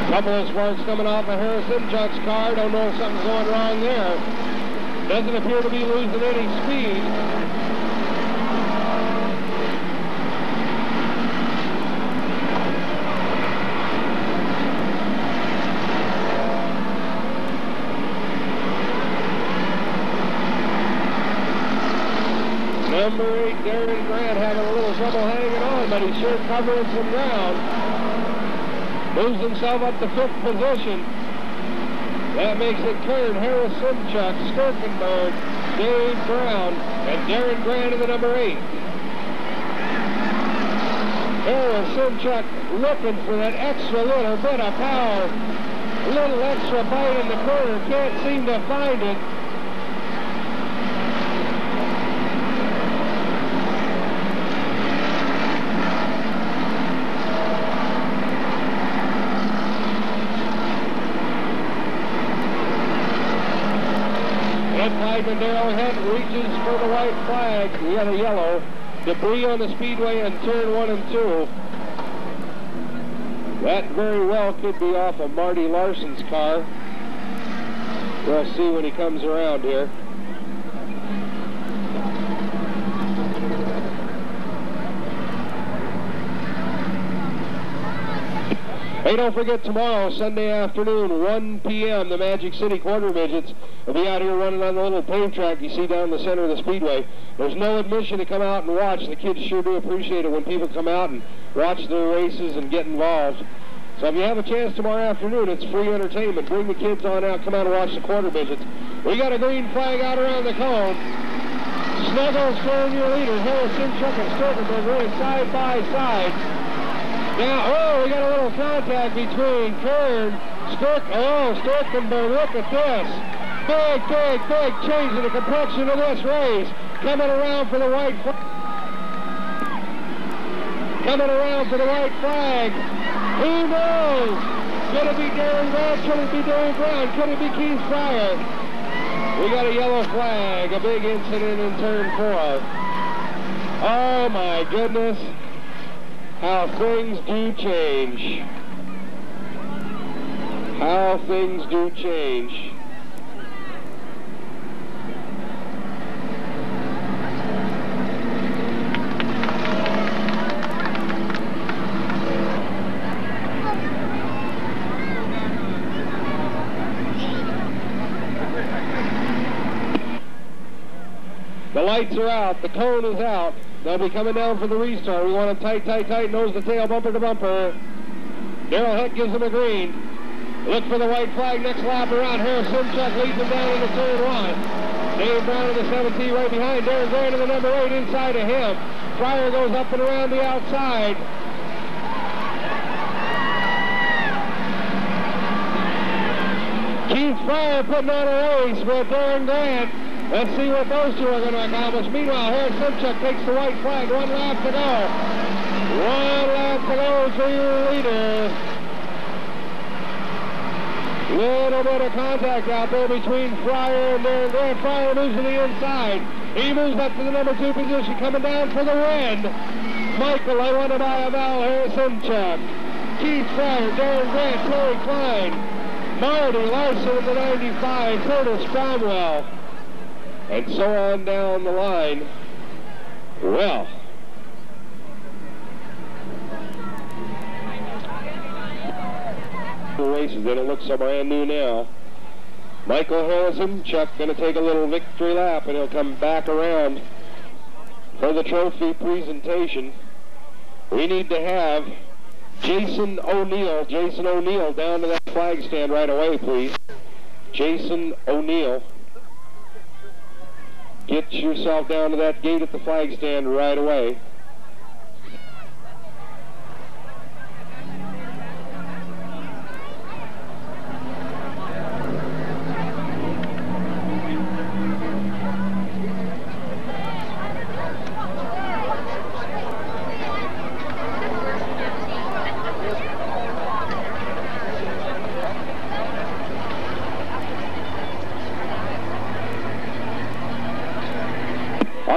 Couple of sparks coming off of Simchuk's car. Don't know if something's going wrong there. Doesn't appear to be losing any speed. Number 8, Darren Grant, having a little trouble hanging on, but he's sure covering some ground. Moves himself up to 5th position. That makes it Kern, Harris Simchuk, Sturkenberg, Dave Brown, and Darren Grant in the number 8. Harris Simchuk looking for that extra little bit of power. A little extra bite in the corner, can't seem to find it. And Darrell Head reaches for the white flag. We got a yellow. Debris on the speedway in turn 1 and 2. That very well could be off of Marty Larson's car. We'll see when he comes around here. Hey, don't forget tomorrow, Sunday afternoon, 1 p.m., the Magic City Quarter Midgets will be out here running on the little paved track you see down the center of the speedway. There's no admission to come out and watch. The kids sure do appreciate it when people come out and watch their races and get involved. So if you have a chance tomorrow afternoon, it's free entertainment. Bring the kids on out, come out and watch the Quarter Midgets. We got a green flag out around the cone. Snuggles throwing your leader. Harris Simchuk and Sturkenberg running side by side. Now, oh, we got a little contact between Kern, Sturkenberg, look at this. Big change in the complexion of this race. Coming around for the white flag. Coming around for the white flag. Who knows? Could it be Darren Grant? Could it be Dave Brown? Could it be Keith Fryer? We got a yellow flag, a big incident in turn 4. Oh my goodness. How things do change. How things do change. The lights are out. The cone is out. They'll be coming down for the restart. We want them tight, nose to tail, bumper to bumper. Darrell Heck gives them a green. Look for the white flag next lap around. Harris Simchuk leads them down into turn 1. Dave Brown in the 17 right behind. Darren Grant in the number 8 inside of him. Fryer goes up and around the outside. Keith Fryer putting on a race with Darren Grant. Let's see what those two are going to accomplish. Meanwhile, Harris Simchuk takes the white flag. 1 lap to go. 1 lap to go for your leader. Little bit of contact out there between Fryer and Darren Grant. Fryer moves to the inside. He moves up to the number 2 position, coming down for the win. Michael, I want to buy a Val, Harris Simchuk. Keith Fryer, Darren Grant, Terry Klein, Marty Larson in the 95, Curtis Cromwell. And so on down the line. Well, the races, they don't look so brand new now. Michael Harrison, Chuck going to take a little victory lap, and he'll come back around for the trophy presentation. We need to have Jason O'Neill down to that flag stand right away, please. Jason O'Neill. Get yourself down to that gate at the flag stand right away.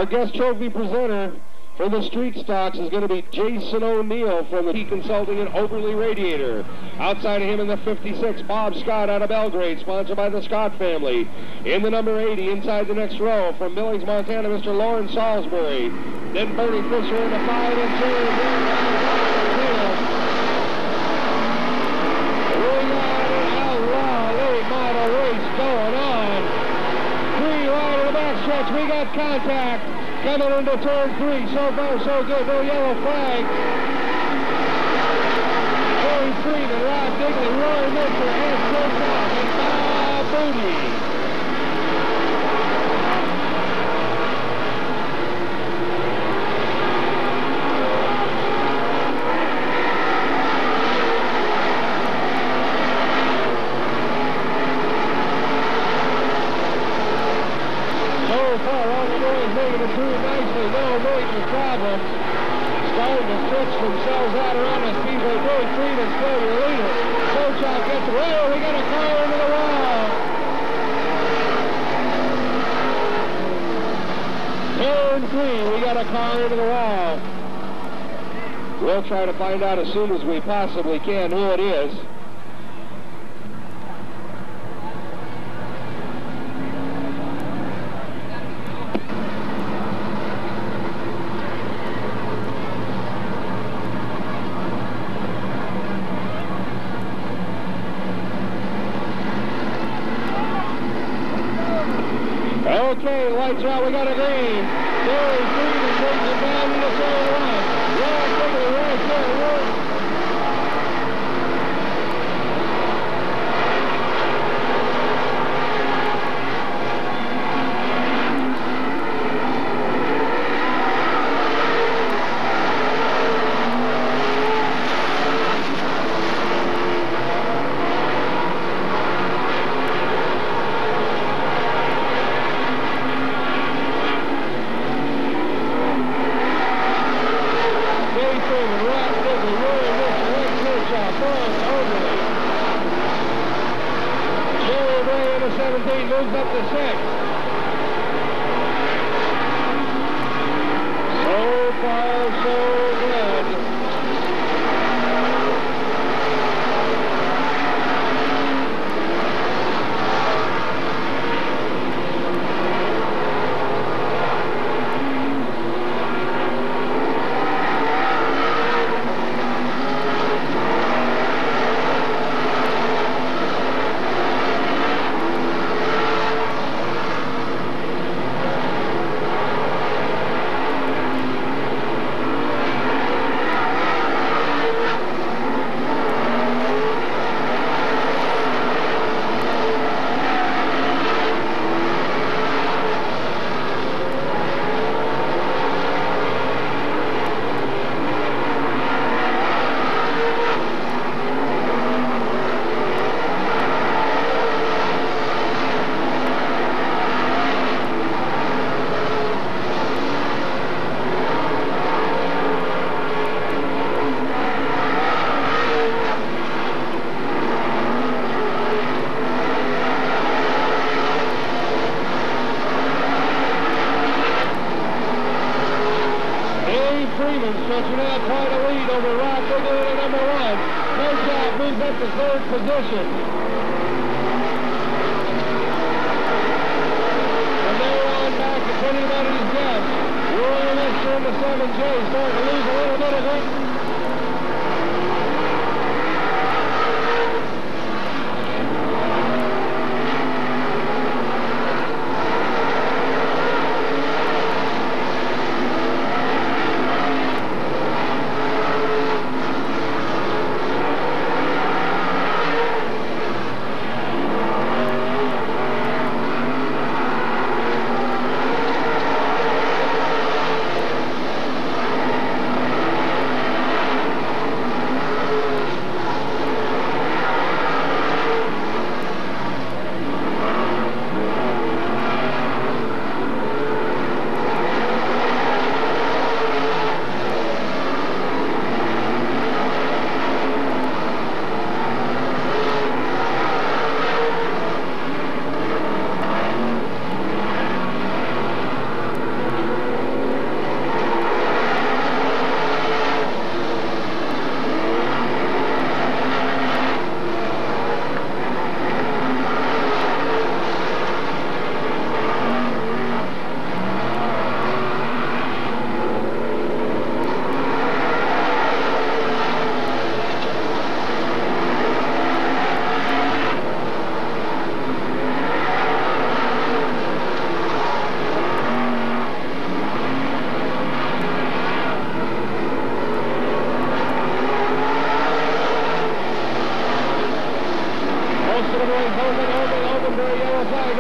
Our guest trophy presenter for the street stocks is going to be Jason O'Neill from the Key Consulting and Overly Radiator. Outside of him in the 56, Bob Scott out of Belgrade, sponsored by the Scott family. In the number 80, inside the next row, from Billings, Montana, Mr. Lawrence Salisbury. Then Bernie Fisher in the 5 and 2. We got an outlaw late model race going on. 3 right in the backstretch. We got contact. Coming into turn 3, so far so good, no yellow flag. Corey Freeman, Rob Digley, Roy Mitchell, and Chris Off, and Bob Booty. So far, all the boys making it through nicely, no major problems. Starting to stretch themselves out around the speedway. Corey Freeman still your leader. Sochak gets away. We got a car into the wall. Turn 3, we got a car into the wall. We'll try to find out as soon as we possibly can who it is. Okay, lights out, we got a green. Corey Freeman brings it down to the center line. Rob Digley right there. Moves up to 6. So far, so good. Freeman stretching out quite a lead over Rob Digley in number 1. Sochak moves up to 3rd position. From there on back, if anybody's guess, Roy Mitchell in the 7J starting to lose a little bit of grip.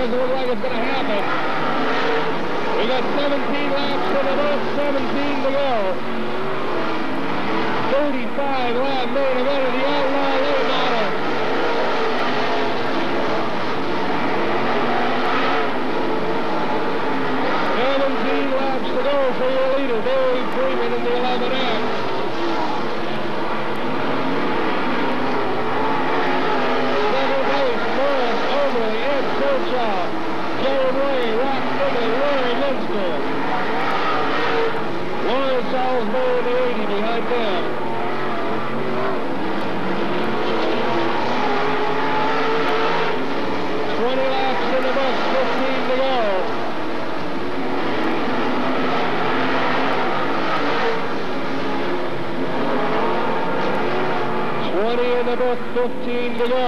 doesn't look like it's going to happen. We got 17 laps to the boat, 17 to go. 35 lap main event of the Outlaw Late Model. 17 laps to go for your leader, Dave Freeman in the 11X. Second place, Morris, Overly, Ed Kirchhoff, Jerry Ray, Rock Figley, Larry Minster. Lawrence Salisbury in the 80 behind them. 20 laps in the bus, 15 to go. 20 in the book, 15 to go.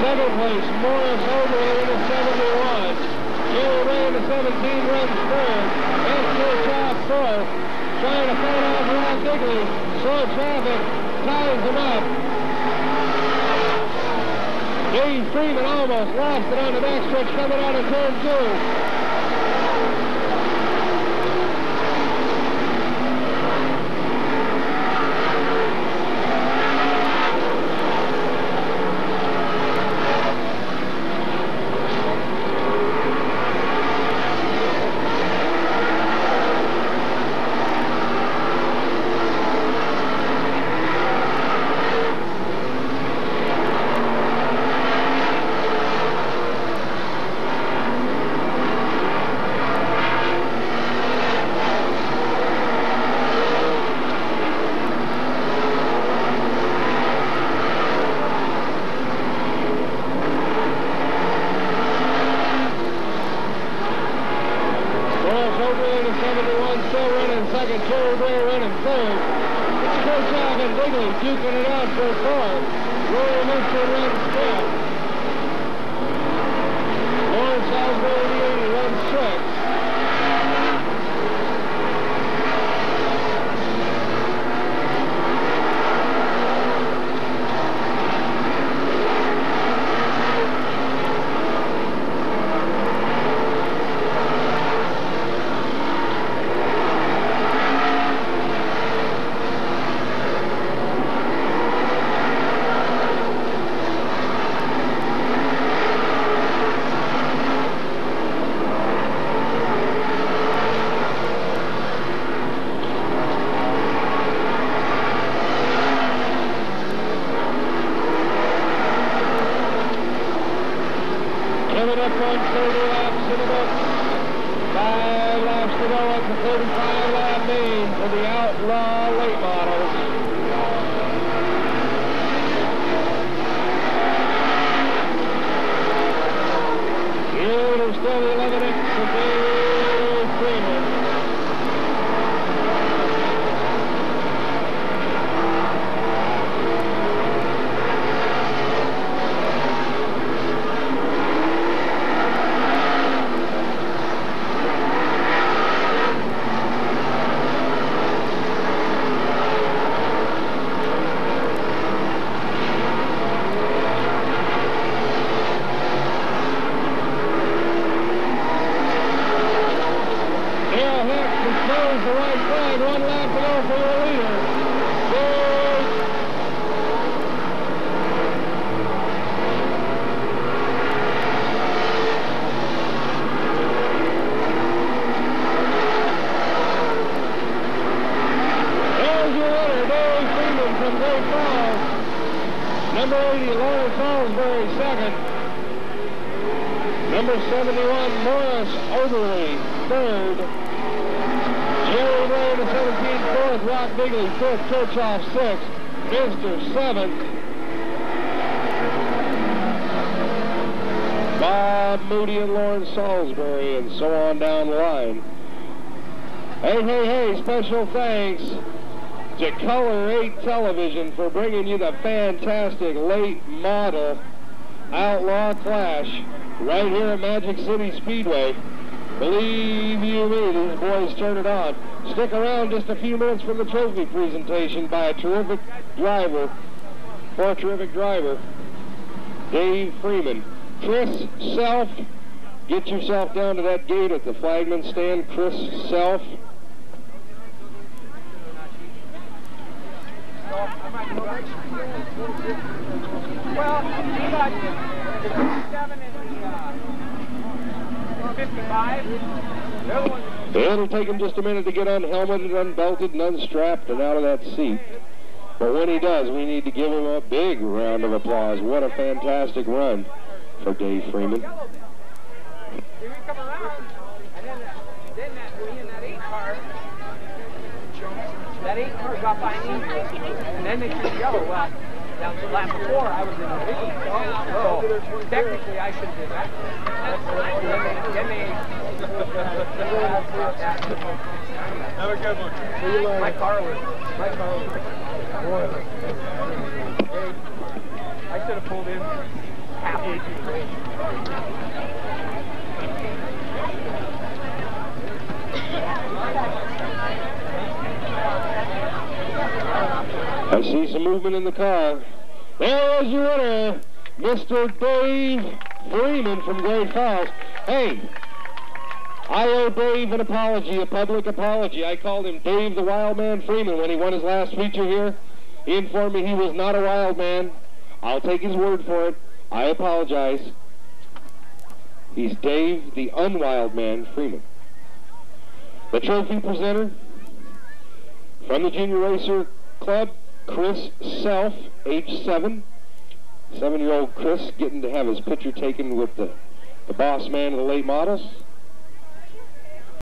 Second place, Morris Overly in the 71. Jerry Ray in the 17 runs third. Ed Kirchhoff fourth. Trying to fight off Ron Digley. Slow traffic ties him up. Dave Freeman almost lost it on the backstretch coming out of turn 2. Jerry Ray running third. It's Kirchhoff and Digley duking it out for fourth. Roy Minster runs fifth. Lawrence Salisbury in the 80 runs sixth. Coming up on 30 laps in the book. 5 laps to go at the 35-lap main for the Outlaw Late Models. Here is still the 11X of Dave Freeman. The right flag, 1 lap to go for your leader. There's your winner, Dave Freeman from Great Falls. Number 80, Lawrence Salisbury, second. Number 71, Morris Overly, third. Jerry Ray in the 17th, fourth. Rock Digley, fifth. Kirchhoff, sixth. Mr. 7th. Bob Moody and Lawrence Salisbury, and so on down the line. Hey, special thanks to Color 8 Television for bringing you the fantastic late model Outlaw Clash right here at Magic City Speedway. Believe you me, these boys turn it on. Stick around just a few minutes for the trophy presentation by a terrific driver, Dave Freeman. Chris Self, get yourself down to that gate at the flagman stand. Chris Self. Well, he got 57 and 55. It'll take him just a minute to get unhelmeted, unbelted, and unstrapped and out of that seat. But when he does, we need to give him a big round of applause. What a fantastic run for Dave Freeman. Here we come around, and then that 8 car got by me, and then they turned yellow. Well, that was the lap before I was in the 8, so technically I should have been back. Have a good one. My car was hey, I should have pulled in halfway through the race. I see some movement in the car. There's your winner, Mr. Dave Freeman from Great Falls. Hey, I owe Dave an apology, a public apology. I called him Dave the Wild Man Freeman when he won his last feature here. He informed me he was not a wild man. I'll take his word for it. I apologize. He's Dave the Unwild Man Freeman. The trophy presenter from the Junior Racer Club, Chris Self, age 7. 7-year-old Chris getting to have his picture taken with the boss man of the late models.